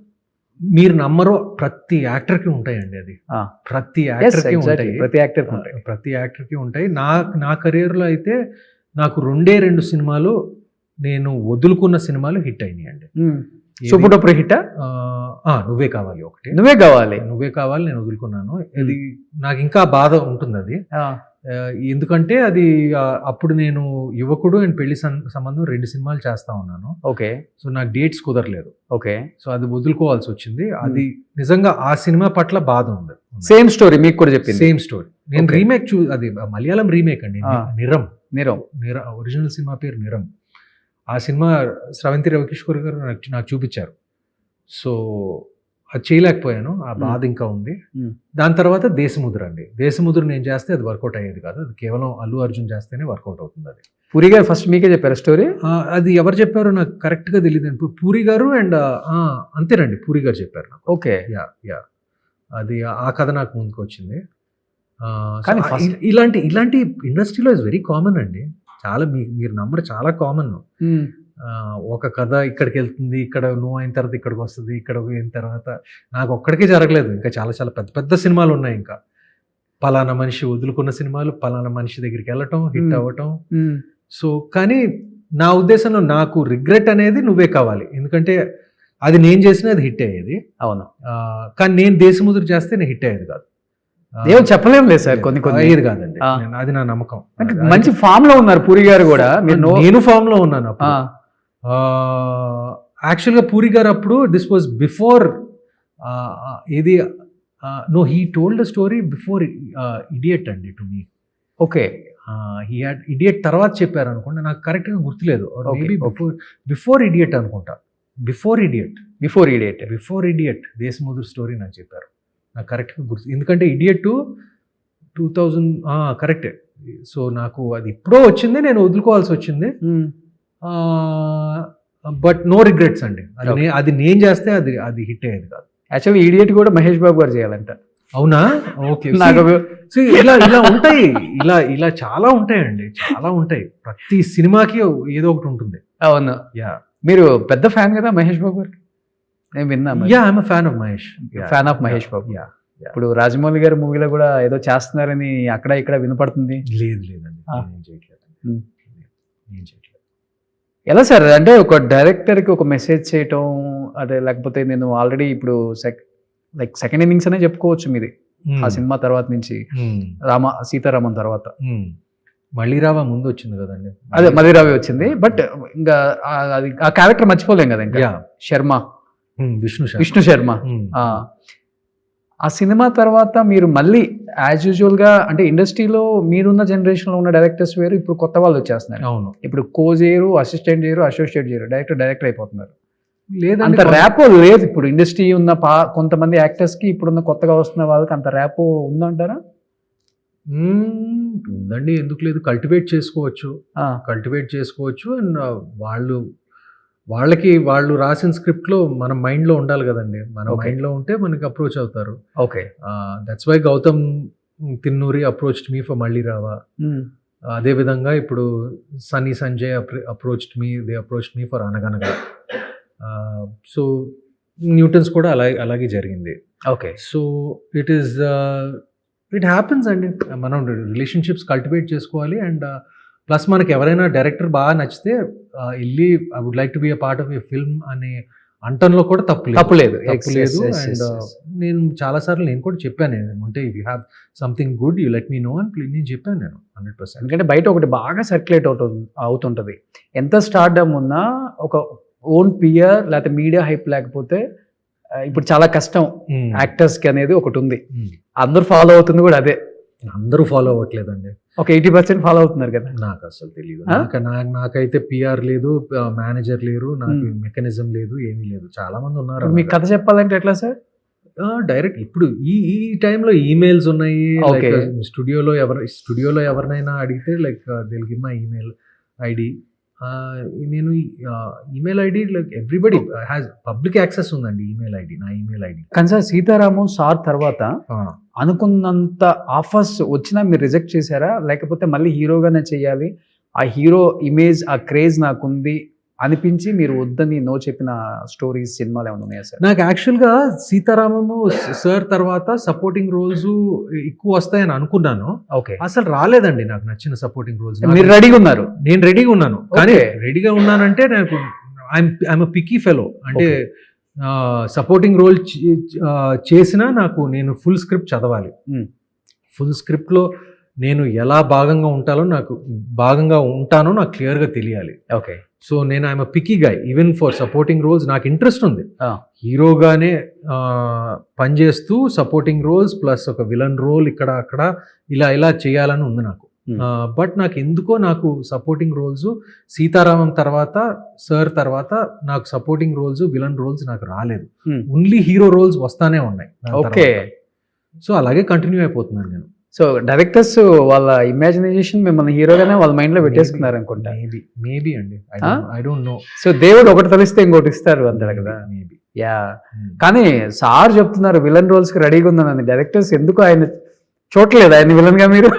మీరు నమ్మరు, ప్రతి యాక్టర్కి ఉంటాయండి. అది ప్రతి యాక్టర్కి ఉంటాయి. ప్రతి యాక్టర్కి ఉంటాయి. నా కెరీర్లో అయితే నాకు 2 సినిమాలు నేను వదులుకున్న సినిమాలు హిట్ అయినాయి అండి. Super duper hit. నువ్వే కావాలి ఒకటి. నువ్వే కావాలి నేను వదులుకున్నాను. అది నాకు ఇంకా బాధ ఉంటుంది అది. ఎందుకంటే అది అప్పుడు నేను యువకుడు అండ్ పెళ్లి సంబంధం 2 సినిమాలు చేస్తా ఉన్నాను. ఓకే. సో నాకు డేట్స్ కుదరలేదు. ఓకే. సో అది వదులుకోవాల్సి వచ్చింది. అది నిజంగా ఆ సినిమా పట్ల బాధ ఉంది. సేమ్ స్టోరీ మీకు కూడా చెప్పింది? Same story. నేను రీమేక్ అది మలయాళం రీమేక్ అండి. నిరం ఒరిజినల్ సినిమా పేరు నిరం. ఆ సినిమా స్రవంతి రవికిషోర్ గారు నాకు చూపించారు. సో అది చేయలేకపోయాను, ఆ బాధ ఇంకా ఉంది. దాని తర్వాత దేశముద్ర అండి. దేశముద్ర నేను చేస్తే అది వర్కౌట్ అయ్యేది కాదు, అది కేవలం అల్లు అర్జున్ చేస్తేనే వర్కౌట్ అవుతుంది. అది పూరి గారు ఫస్ట్ మీకే చెప్పారు స్టోరీ? అది ఎవరు చెప్పారో నాకు కరెక్ట్గా తెలియదు. పూరి గారు అండ్ అంతేనండి, పూరి గారు చెప్పారు నాకు. ఓకే. యా అది ఆ కథ నాకు ముందుకు వచ్చింది. కానీ ఇలాంటి ఇండస్ట్రీలో ఇస్ వెరీ కామన్ అండి. చాలా మీరు నమ్మరు, చాలా కామన్. ఒక కథ ఇక్కడికి వెళ్తుంది, ఇక్కడ నువ్వు అయిన తర్వాత ఇక్కడికి వస్తుంది, ఇక్కడ అయిన తర్వాత. నాకు ఒక్కడికే జరగలేదు, ఇంకా చాలా చాలా పెద్ద పెద్ద సినిమాలు ఉన్నాయి. ఇంకా పలానా మనిషి వదులుకున్న సినిమాలు, పలానా మనిషి దగ్గరికి వెళ్ళటం, హిట్ అవ్వటం. సో కానీ నా ఉద్దేశంలో నాకు రిగ్రెట్ అనేది నువ్వే కావాలి, ఎందుకంటే అది నేను చేసినా అది హిట్ అయ్యేది. అవును. కానీ నేను దేశముద్ర చేస్తే నేను హిట్ అయ్యేది కాదు. ఏం చెప్పలేం లేదు సార్, కొన్ని అయ్యేది కాదండి. అది నా నమ్మకం. మంచి ఫామ్ లో ఉన్నారు పూరి గారు కూడా. నేను ఫామ్ లో ఉన్నాను అప్పుడు. యాక్చువల్గా పూరి గారు అప్పుడు దిస్ వాజ్ బిఫోర్ ఇది no he told the story before Idiot అండి to me. Okay. He had Idiot తర్వాత చెప్పారు అనుకుంటా, నాకు కరెక్ట్గా గుర్తులేదు. మేబీ బిఫోర్ ఇడియట్ అనుకుంటా. బిఫోర్ ఇడియట్ దేశముద్ర స్టోరీ నాకు చెప్పారు. నాకు కరెక్ట్గా గుర్తు, ఎందుకంటే ఇడియట్ 2000 కరెక్టే. సో నాకు అది ఎప్పుడో వచ్చింది, నేను వదులుకోవాల్సి వచ్చింది. బట్ నో రిగ్రెట్స్ అండి. అది నేను చేస్తే అది హిట్ అయ్యేది కాదు. యాక్చువల్లీ ఇడియట్ కూడా మహేష్ బాబు గారు చేయాలంట. అవునా? ఓకే. ఇలా ఉంటాయి, ఇలా చాలా ఉంటాయండి, చాలా ఉంటాయి. ప్రతి సినిమాకి ఏదో ఒకటి ఉంటుంది. అవును. యా, మీరు పెద్ద ఫ్యాన్ కదా మహేష్ బాబు గారికి? నేను విన్నాను. Yeah, I'm fan of Mahesh. Fan of Mahesh Babu. Yeah. ఇప్పుడు రాజమౌళి గారి మూవీలో కూడా ఏదో చేస్తున్నారని అక్కడ ఇక్కడ వినపడుతుంది. లేదండి, నేను చేయట్లేదు. ఎలా సార్, అంటే ఒక డైరెక్టర్కి ఒక మెసేజ్ చేయటం, అదే లేకపోతే నేను ఆల్రెడీ ఇప్పుడు సెకండ్ ఇన్నింగ్స్ అనే చెప్పుకోవచ్చు మీది ఆ సినిమా తర్వాత నుంచి, సీతారామన్ తర్వాత. మళ్ళీ రావా ముందు వచ్చింది కదండి. అదే మళ్ళీ రావే వచ్చింది. బట్ ఇంకా అది ఆ క్యారెక్టర్ మర్చిపోలేం కదా ఇంకా. శర్మ, విష్ణు శర్మ. ఆ సినిమా తర్వాత మీరు మళ్ళీ యాజ్ యూజువల్గా అంటే ఇండస్ట్రీలో మీరున్న జనరేషన్లో ఉన్న డైరెక్టర్స్ వేరు, ఇప్పుడు కొత్త వాళ్ళు వచ్చేస్తున్నారు. అవును. ఇప్పుడు కో చేయరు, అసిస్టెంట్ చేయరు, అసోసియేట్ చేయరు, డైరెక్టర్ అయిపోతున్నారు. లేదంటే అంత ర్యాపో లేదు ఇప్పుడు ఇండస్ట్రీ ఉన్న కొంతమంది యాక్టర్స్కి ఇప్పుడున్న కొత్తగా వస్తున్న వాళ్ళకి అంత ర్యాపో ఉందంటారా? ఉందండి, ఎందుకు లేదు, కల్టివేట్ చేసుకోవచ్చు. అండ్ వాళ్ళకి వాళ్ళు రాసిన స్క్రిప్ట్లో మన మైండ్లో ఉండాలి కదండి. మన మైండ్లో ఉంటే మనకి అప్రోచ్ అవుతారు. Okay, that's why Gautham Tinnanuri approached me for Malli Raava. అదేవిధంగా ఇప్పుడు Sunny Sanjay approached me for Anaganaga. So Newton's కూడా అలాగే జరిగింది. ఓకే, సో ఇట్ హ్యాపెన్స్ అండి. మనం రిలేషన్షిప్స్ కల్టివేట్ చేసుకోవాలి. అండ్ ప్లస్ మనకి ఎవరైనా డైరెక్టర్ బాగా నచ్చితే వెళ్ళి I would like to be a part of a film అనే అంటంలో కూడా తప్పు లేదు. అండ్ నేను చాలాసార్లు నేను కూడా చెప్పాను, అంటే if you have something good you let me know అని నేను చెప్పాను నేను 100%. ఎందుకంటే బయట ఒకటి బాగా సర్క్యులేట్ అవుతుంటుంది, ఎంత స్టార్డమ్ ఉన్నా ఒక ఓన్ పియర్ లేకపోతే మీడియా హైప్ లేకపోతే ఇప్పుడు చాలా కష్టం యాక్టర్స్కి అనేది ఒకటి ఉంది. అందరూ ఫాలో అవుతుంది కూడా అదే. అందరూ ఫాలో అవ్వట్లేదండి, ఒక 80% ఫాలో అవుతున్నారు కదా. నాకు అసలు తెలియదు. నాకైతే పిఆర్ లేదు, మేనేజర్ లేరు, నాకు మెకానిజం లేదు, ఏమీ లేదు. చాలా మంది ఉన్నారు. మీకు కథ చెప్పాలంటే ఎట్లా సార్? డైరెక్ట్ ఇప్పుడు ఈ టైంలో ఈమెయిల్స్ ఉన్నాయి. స్టూడియోలో ఎవరినైనా అడిగితే like they will give my email ID. నేను email ID like everybody has public access ఉందండి ఈమెయిల్ ఐడి, నా ఈమెయిల్ ఐడి. కానీ సార్ సీతారాము సార్ తర్వాత అనుకున్నంత ఆఫర్స్ వచ్చినా మీరు రిజెక్ట్ చేశారా, లేకపోతే మళ్ళీ హీరోగానే చేయాలి, ఆ హీరో ఇమేజ్ ఆ క్రేజ్ నాకుంది అనిపించి మీరు వద్దని నో చెప్పిన స్టోరీస్ సినిమాలు ఏమైనా ఉన్నాయా సార్? నాకు యాక్చువల్గా సీతారామము సార్ తర్వాత సపోర్టింగ్ రోల్స్ ఎక్కువ వస్తాయని అనుకున్నాను. ఓకే, అసలు రాలేదండి నాకు నచ్చిన సపోర్టింగ్ రోల్స్. మీరు రెడీగా ఉన్నారు? నేను రెడీగా ఉన్నాను, కానీ రెడీగా ఉన్నానంటే నాకు ఐఎమ్ అ పికీ ఫెలో. అంటే సపోర్టింగ్ రోల్ చేసినా నేను ఫుల్ స్క్రిప్ట్ చదవాలి. ఫుల్ స్క్రిప్ట్లో నేను ఎలా భాగంగా ఉంటానో నాకు క్లియర్గా తెలియాలి. ఓకే, సో నేను I'm a picky guy even for supporting roles. నాకు ఇంట్రెస్ట్ ఉంది హీరోగానే పనిచేస్తూ సపోర్టింగ్ రోల్స్ ప్లస్ ఒక విలన్ రోల్ ఇక్కడ అక్కడ ఇలా చేయాలని ఉంది నాకు. బట్ నాకు సపోర్టింగ్ రోల్స్ సీతారామం తర్వాత సార్ తర్వాత నాకు సపోర్టింగ్ రోల్స్ విలన్ రోల్స్ నాకు రాలేదు. ఓన్లీ హీరో రోల్స్ వస్తానే ఉన్నాయి. ఓకే, సో అలాగే కంటిన్యూ అయిపోతున్నాను నేను. సో డైరెక్టర్స్ వాళ్ళ ఇమాజినేషన్ మిమ్మల్ని హీరోగానే వాళ్ళ మైండ్ లో పెట్టేసుకున్నారు అనుకుంటా. మేబీ అండి, ఐ డోంట్ నో. సో దేవుడు ఒకటి తెలిస్తే ఇంకోటి ఇస్తారు అంటారు కదా. యా, కానీ సార్ చెప్తున్నారు విలన్ రోల్స్ కి రెడీగా ఉందని. డైరెక్టర్స్ ఎందుకు ఆయన చూడలేదు ఆయన విలన్ గా? మీరు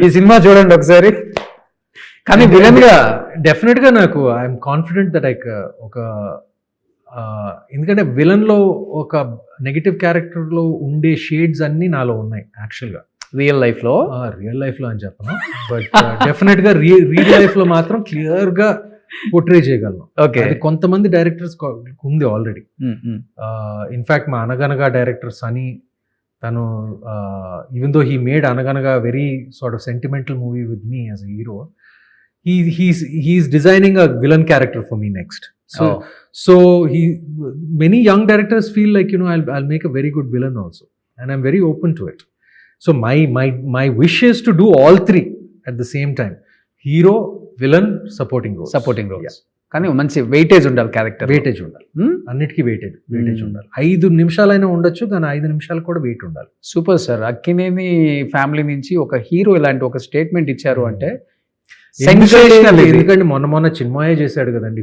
ఈ సినిమా చూడండి ఒకసారి. కానీ విలన్ గా డెఫినెట్ గా నాకు ఐఎమ్ కాన్ఫిడెంట్ దట్ ఎందుకంటే విలన్ లో ఒక నెగటివ్ క్యారెక్టర్ లో ఉండే షేడ్స్ అన్ని నాలో ఉన్నాయి యాక్చువల్గా. రియల్ లైఫ్ లో అని చెప్పను, బట్ డెఫినెట్ గా రియల్ లైఫ్ లో మాత్రం క్లియర్ గా పోర్ట్రే చేయగలను. ఓకే, అది కొంతమంది డైరెక్టర్స్ ఉంది ఆల్రెడీ. ఇన్ఫాక్ట్ మా అనగనగా డైరెక్టర్ సనీ, తను ఈవెన్ దో హీ మేడ్ అనగనగా very sort of sentimental movie with me as a hero, he's designing a villain character for me next. So many young directors feel like, I'll make a very good villain also, and I'm very open to it. So my wish is to do all three at the same time: hero, villain, supporting roles. Yeah. కానీ మంచి వెయిటేజ్ ఉండాలి, క్యారెక్టర్ వెయిటేజ్ ఉండాలి, అన్నిటికీ వెయిటేజ్ ఉండాలి. 5 నిమిషాలైనా ఉండొచ్చు, కానీ 5 నిమిషాలు కూడా వెయిట్ ఉండాలి. Super sir. అక్కినేని ఫ్యామిలీ నుంచి ఒక హీరో ఇలాంటి ఒక స్టేట్మెంట్ ఇచ్చారు అంటే ఎందుకంటే మొన్న చిన్మయ చేశాడు కదండి,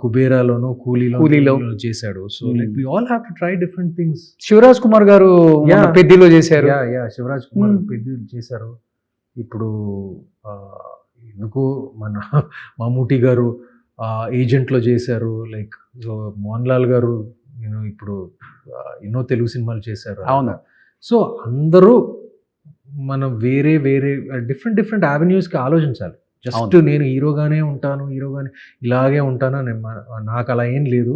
కుబేరాలోను కూలీలో చేశాడు. So like we all have to try different things. Shivaraj Kumar garu పెద్దిలో చేశారు. శివరాజ్ కుమార్ పెద్దిలో చేశారు. ఇప్పుడు ఎందుకు మన మమ్ముటి గారు ఏజెంట్లో చేశారు. లైక్ మోహన్ లాల్ గారు ఇప్పుడు ఎన్నో తెలుగు సినిమాలు చేశారు. అవును. సో అందరూ మనం వేరే డిఫరెంట్ యావెన్యూస్కి ఆలోచించాలి. జస్ట్ నేను హీరోగానే ఇలాగే ఉంటాను నాకు అలా ఏం లేదు.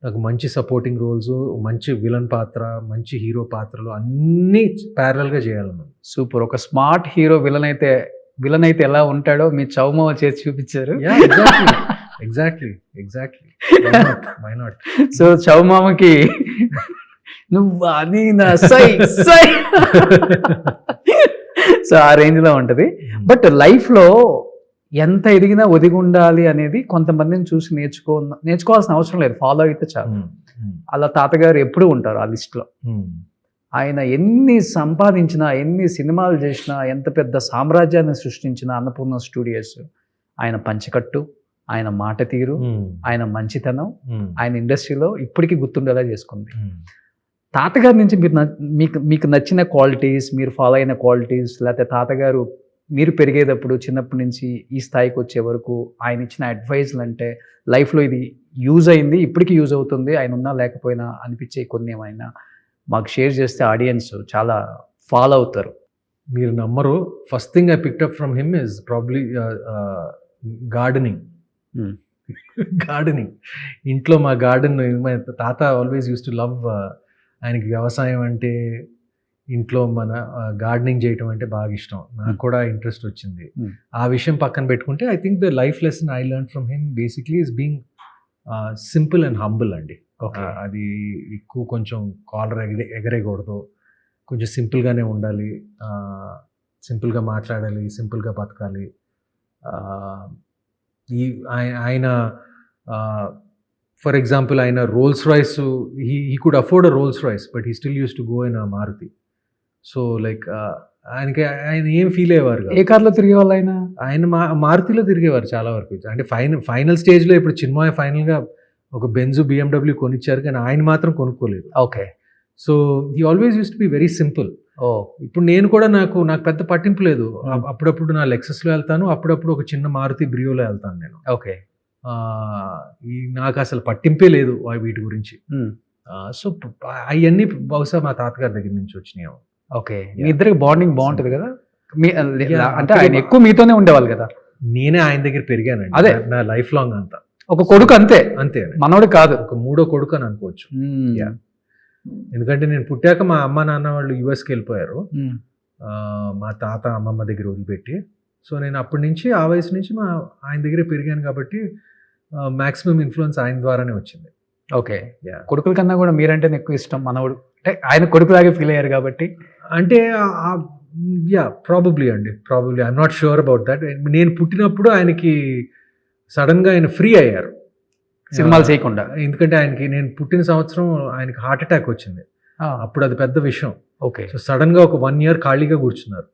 నాకు మంచి సపోర్టింగ్ రోల్స్, మంచి విలన్ పాత్ర, మంచి హీరో పాత్రలు అన్నీ ప్యారలల్గా చేయాలన్నమాట. సూపర్. ఒక స్మార్ట్ హీరో విలన్ అయితే ఎలా ఉంటాడో మీ చౌమావ చేసి చూపించారు. Exactly why not. సో చౌమామకి నువ్వు అది నా సై సై సో ఆ రేంజ్లో ఉంటుంది. బట్ లైఫ్లో ఎంత ఎదిగినా ఒదిగి ఉండాలి అనేది కొంతమందిని చూసి నేర్చుకోవాల్సిన అవసరం లేదు, ఫాలో అయితే చాలు. అలా తాతగారు ఎప్పుడూ ఉంటారు ఆ లిస్ట్లో. ఆయన ఎన్ని సంపాదించినా, ఎన్ని సినిమాలు చేసినా, ఎంత పెద్ద సామ్రాజ్యాన్ని సృష్టించిన అన్నపూర్ణ స్టూడియోస్, ఆయన పంచకట్టు, ఆయన మాట తీరు, ఆయన మంచితనం, ఆయన ఇండస్ట్రీలో ఇప్పటికీ గుర్తుండేలా చేసుకుంది. తాతగారి నుంచి మీకు నచ్చిన క్వాలిటీస్, మీరు ఫాలో అయిన క్వాలిటీస్, లేకపోతే తాతగారు మీరు పెరిగేటప్పుడు చిన్నప్పటి నుంచి ఈ స్థాయికి వచ్చే వరకు ఆయన ఇచ్చిన అడ్వైజ్లు, అంటే లైఫ్లో ఇది యూజ్ అయింది, ఇప్పటికీ యూజ్ అవుతుంది, ఆయన ఉన్నా లేకపోయినా అనిపించే కొన్ని ఏమైనా మాకు షేర్ చేస్తే ఆడియన్స్ చాలా ఫాలో అవుతారు. మీరు నమ్మరు, first thing I picked up from him is probably gardening. Gardening, ఇంట్లో మా గార్డెన్, మై తాత ఆల్వేస్ యూస్ టు లవ్, ఆయనకి వ్యవసాయం అంటే, ఇంట్లో మన గార్డెనింగ్ చేయటం అంటే బాగా ఇష్టం. నాకు కూడా ఇంట్రెస్ట్ వచ్చింది. ఆ విషయం పక్కన పెట్టుకుంటే I think the life lesson I learn from him basically is being simple and humble అండి. అది ఎక్కువ కొంచెం కాలర్ ఎగరేయకూడదు, కొంచెం సింపుల్గానే ఉండాలి, సింపుల్గా మాట్లాడాలి, సింపుల్గా బతకాలి. ఆయన ఫర్ ఎగ్జాంపుల్ ఆయన Rolls Royce, he could afford a Rolls Royce but he still use to go in a Maruti. So like ఆయన ఏం ఫీల్ అయ్యేవారు కాదు. ఏ కార్లో తిరిగేవాళ్ళు ఆయన? ఆయన మారుతిలో తిరిగేవారు చాలా వరకు. అంటే ఫైనల్ స్టేజ్లో ఇప్పుడు చిన్మయ ఫైనల్గా ఒక బెంజు BMW కొనిచ్చారు, కానీ ఆయన మాత్రం కొనుక్కోలేదు. Okay. So he always used to be very simple. ఇప్పుడు నేను కూడా నాకు పెద్ద పట్టింపు లేదు. అప్పుడప్పుడు నా లెక్సస్లో వెళ్తాను, అప్పుడప్పుడు ఒక చిన్న మారుతి బ్రియోలో వెళ్తాను నేను. ఓకే. నాకు అసలు పట్టింపే లేదు వీటి గురించి. సో అవన్నీ బహుశా మా తాతగారి దగ్గర నుంచి వచ్చినాయి. ఓకే. మీ ఇద్దరికి బాండింగ్ బాగుంటుంది కదా, అంటే ఆయన ఎక్కువ మీతోనే ఉండేవాళ్ళు కదా. నేనే ఆయన దగ్గర పెరిగానండి. అదే నా లైఫ్ లాంగ్ అంతా ఒక కొడుకు, అంతే అంతే, మనోడు కాదు, ఒక మూడో కొడుకు అని అనుకోవచ్చు. ఎందుకంటే నేను పుట్టాక మా అమ్మ నాన్న వాళ్ళు యుఎస్కి వెళ్ళిపోయారు, మా తాత అమ్మమ్మ దగ్గర వదిలిపెట్టి. సో నేను అప్పటి నుంచి ఆ వయసు నుంచి ఆయన దగ్గరే పెరిగాను కాబట్టి మ్యాక్సిమం ఇన్ఫ్లుయెన్స్ ఆయన ద్వారానే వచ్చింది. ఓకే. కొడుకుల కన్నా కూడా మీరంటే ఎక్కువ ఇష్టం మనవడు, అంటే ఆయన కొడుకులాగే ఫీల్ అయ్యారు కాబట్టి. అంటే probably I'm not sure about that. నేను పుట్టినప్పుడు ఆయనకి సడన్గా ఆయన ఫ్రీ అయ్యారు సినిమాలు చేయకుండా. ఎందుకంటే ఆయనకి నేను పుట్టిన సంవత్సరం ఆయనకి హార్ట్ అటాక్ వచ్చింది. అప్పుడు అది పెద్ద విషయం. ఓకే. సో సడన్గా ఒక 1 year ఖాళీగా కూర్చున్నారు,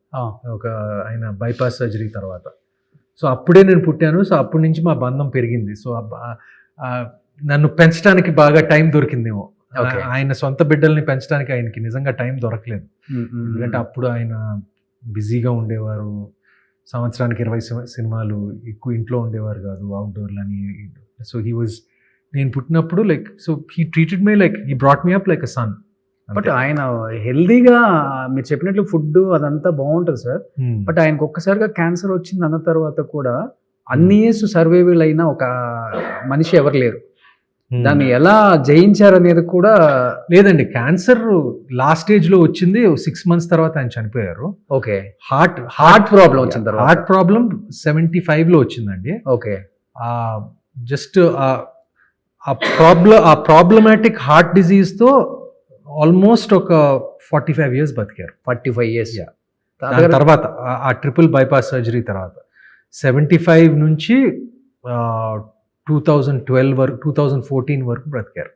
ఒక ఆయన బైపాస్ సర్జరీ తర్వాత. సో అప్పుడే నేను పుట్టాను. సో అప్పటి నుంచి మా బంధం పెరిగింది. సో నన్ను పెంచడానికి బాగా టైం దొరికిందేమో. ఆయన సొంత బిడ్డల్ని పెంచడానికి ఆయనకి నిజంగా టైం దొరకలేదు. ఎందుకంటే అప్పుడు ఆయన బిజీగా ఉండేవారు, సంవత్సరానికి 20 సినిమాలు, ఎక్కువ ఇంట్లో ఉండేవారు కాదు, అవుట్డోర్లని. సో నేను పుట్టినప్పుడు like, so he treated me like, he brought me up like a son. But ఆయన హెల్దీగా, మీరు చెప్పినట్లు ఫుడ్ అదంతా బాగుంటుంది సార్. బట్ ఆయనకు ఒక్కసారిగా క్యాన్సర్ వచ్చింది అన్న తర్వాత కూడా అన్ని ఇయర్స్ సర్వైవల్ అయిన ఒక మనిషి ఎవరు లేరు. దాన్ని ఎలా జయించారు అనేది కూడా లేదండి. క్యాన్సర్ లాస్ట్ స్టేజ్ లో వచ్చింది, 6 months తర్వాత ఆయన చనిపోయారు. ఓకే. హార్ట్ ప్రాబ్లం వచ్చిన తర్వాత, హార్ట్ ప్రాబ్లం 75 లో వచ్చిందండి. ఓకే. జస్ట్ ఆ ప్రాబ్లమాటిక్ హార్ట్ డిజీజ్ తో ఆల్మోస్ట్ ఒక 45 years బతికారు. 45 years. దాని తర్వాత ఆ ట్రిపుల్ బైపాస్ సర్జరీ తర్వాత 75 నుంచి 2012 వరకు, 2014 వరకు బ్రతికారు.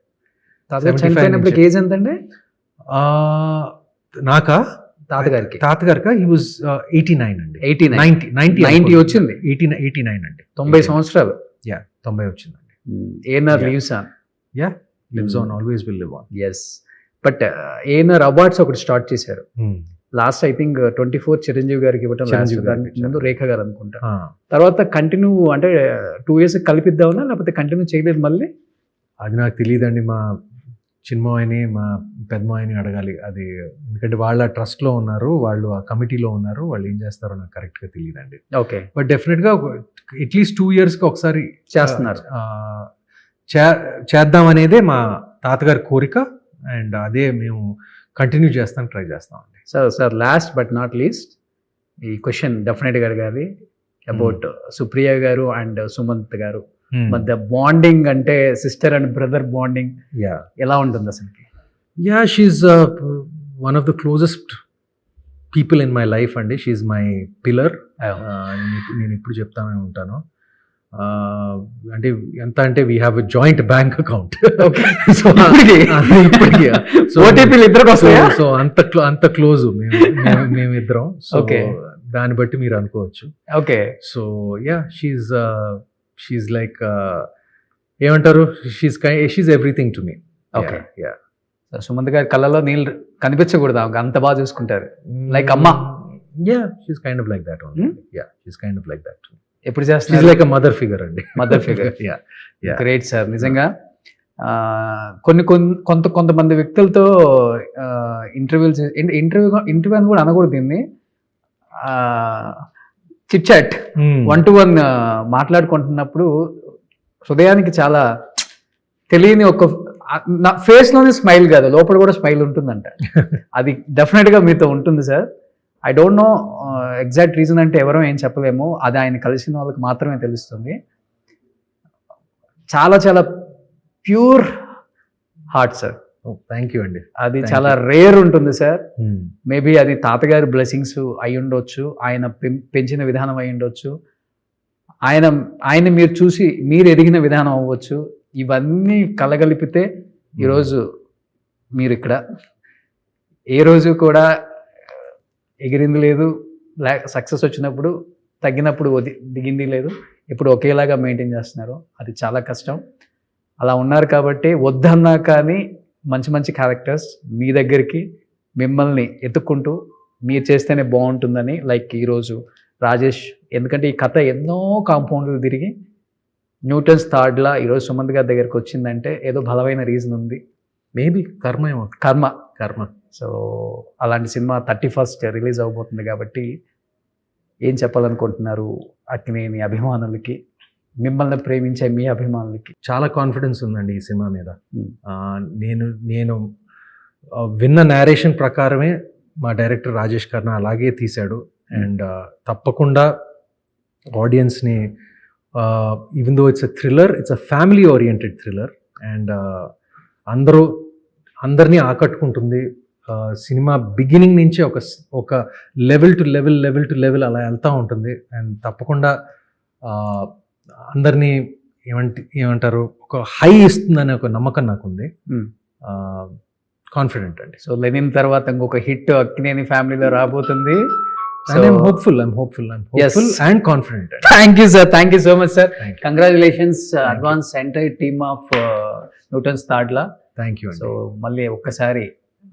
ఏజ్ ఎంత అండి నాకా? తాతగారికి హీ వాజ్ 89 అండి. 90 వచ్చింది. 89 అండి. 90 సంవత్సరాలు. 90 వచ్చిందండి. ANR lives on. Lives on, always will live on. Yes. But ANR awards ఒకటి స్టార్ట్ చేశారు లాస్ట్, ఐ థింక్ 24 చిరంజీవి గారికి ఇవ్వటం, ముందు రేఖ గారు అనుకుంటా. తర్వాత కంటిన్యూ అంటే 2 years కలిపిద్దామన్నా, లేకపోతే కంటిన్యూ చేయలేదు మళ్ళీ? అది నాకు తెలియదండి. మా చిన్మయ్యని, మా పెద్దమాయని అడగాలి అది. ఎందుకంటే వాళ్ళ ట్రస్ట్లో ఉన్నారు, వాళ్ళు ఆ కమిటీలో ఉన్నారు, వాళ్ళు ఏం చేస్తారో నాకు కరెక్ట్గా తెలియదండి. ఓకే. బట్ డెఫినెట్గా అట్లీస్ట్ 2 yearsకి ఒకసారి చేస్తున్నారు, చేద్దాం అనేదే మా తాతగారి కోరిక. అండ్ అదే మేము కంటిన్యూ చేస్తానికి ట్రై చేస్తామండి. Sir last but not least, ఈ క్వశ్చన్ డెఫినెట్గా అడగాలి అబౌట్ సుప్రియ గారు అండ్ సుమంత్ గారు మధ్య బాండింగ్, అంటే సిస్టర్ అండ్ బ్రదర్ బాండింగ్ ఎలా ఉంటుంది అసలు? Yeah, she's one of the closest people in my life అండి. She's my pillar. నేను ఇప్పుడు చెప్తానే ఉంటాను. అంటే ఎంత అంటే we have a joint bank account. ఓటీపీలు ఇద్దరికి వస్తాయా? సో అంత క్లోజ్ మేమిద్దరం. సో దాన్ని బట్టి మీరు అనుకోవచ్చు. Okay. So yeah, she's like ఏమంటారు, she's everything to me. Okay. Yeah, Sumanth గారి కళ్ళలో నీళ్ళు కనిపించకూడదు, అంత బాగా చూసుకుంటారు. లైక్ అమ్మ. Yeah, she's kind of like that only. Yeah, she's kind of like that. ఎప్పుడు షీజ్ చేస్తారు? లైక్ అ మదర్ ఫిగర్ అండి. Mother figure. Yeah. Great sir. నిజంగా కొంతమంది వ్యక్తులతో ఇంటర్వ్యూ అని కూడా అనకూడదు దీన్ని, చిట్ చాట్ 1-to-1 మాట్లాడుకుంటున్నప్పుడు హృదయానికి చాలా తెలియని ఒక నా ఫేస్ లోనే స్మైల్ కాదు, లోపల కూడా స్మైల్ ఉంటుందంట. అది డెఫినెట్ గా మీతో ఉంటుంది sir. I don't know exact reason అంటే ఎవరో ఏం చెప్పలేము, అది ఆయన కలిసిన వాళ్ళకి మాత్రమే తెలుస్తుంది. చాలా చాలా pure heart sir. Thank you అండి. అది చాలా రేర్ ఉంటుంది సార్. మేబీ అది తాతగారి బ్లెస్సింగ్స్ అయి ఉండొచ్చు, ఆయన పెంచిన విధానం అయి ఉండొచ్చు, ఆయన మీరు చూసి మీరు ఎదిగిన విధానం అవ్వచ్చు. ఇవన్నీ కలగలిపితే ఈరోజు మీరు ఇక్కడ ఏ రోజు కూడా ఎగిరింది లేదు, సక్సెస్ వచ్చినప్పుడు తగ్గినప్పుడు దిగింది లేదు, ఇప్పుడు ఒకేలాగా మెయింటైన్ చేస్తున్నారు. అది చాలా కష్టం. అలా ఉన్నారు కాబట్టి వద్దన్నా కానీ మంచి మంచి క్యారెక్టర్స్ మీ దగ్గరికి మిమ్మల్ని ఎత్తుక్కుంటూ మీరు చేస్తేనే బాగుంటుందని, లైక్ ఈరోజు రాజేష్, ఎందుకంటే ఈ కథ ఎన్నో కాంపౌండ్లు తిరిగి న్యూటన్స్ థర్డ్లా ఈరోజు సుమంత్ గారి దగ్గరికి వచ్చిందంటే ఏదో బలమైన రీజన్ ఉంది. మేబీ కర్మ. సో అలాంటి సినిమా 31st రిలీజ్ అవబోతుంది కాబట్టి ఏం చెప్పాలనుకుంటున్నారు అక్కినేని అభిమానులకి, మిమ్మల్ని ప్రేమించే మీ అభిమానులకి? చాలా కాన్ఫిడెన్స్ ఉందండి ఈ సినిమా మీద. నేను విన్న నేరేషన్ ప్రకారమే మా డైరెక్టర్ రాజేష్ ఖన్నా అలాగే తీశాడు. అండ్ తప్పకుండా ఆడియన్స్ని, even though it's a thriller, it's a family oriented thriller, and అందరినీ ఆకట్టుకుంటుంది. సినిమా బిగినింగ్ నుంచి ఒక లెవెల్ టు లెవెల్ అలా వెళ్తూ ఉంటుంది. అండ్ తప్పకుండా అందరినీ ఏమంటారు, ఒక హై ఇస్తుందనే ఒక నమ్మకం నాకుంది. కాన్ఫిడెంట్ అండి. సో లెనిన్ తర్వాత ఇంకొక హిట్ అక్కినేని ఫ్యామిలీలో రాబోతుంది. I'm hopeful and confident. Thank you sir, thank you so much sir. Congratulations, advance entire team of Newton's Third-la. Thank you. So మళ్ళీ ఒక్కసారి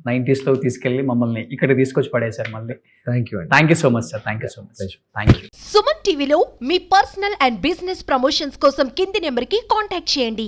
90s లో తీసుకెళ్ళి మమ్మల్ని ఇక్కడ తీసుకొచ్చి పడేశారు మళ్ళీ. Thank you. Thank you so much sir. Thank you so much. Thank you. Suman టీవీలో మీ పర్సనల్ అండ్ బిజినెస్ ప్రమోషన్స్ కోసం కింది నెంబర్కి కాంటాక్ట్ చేయండి.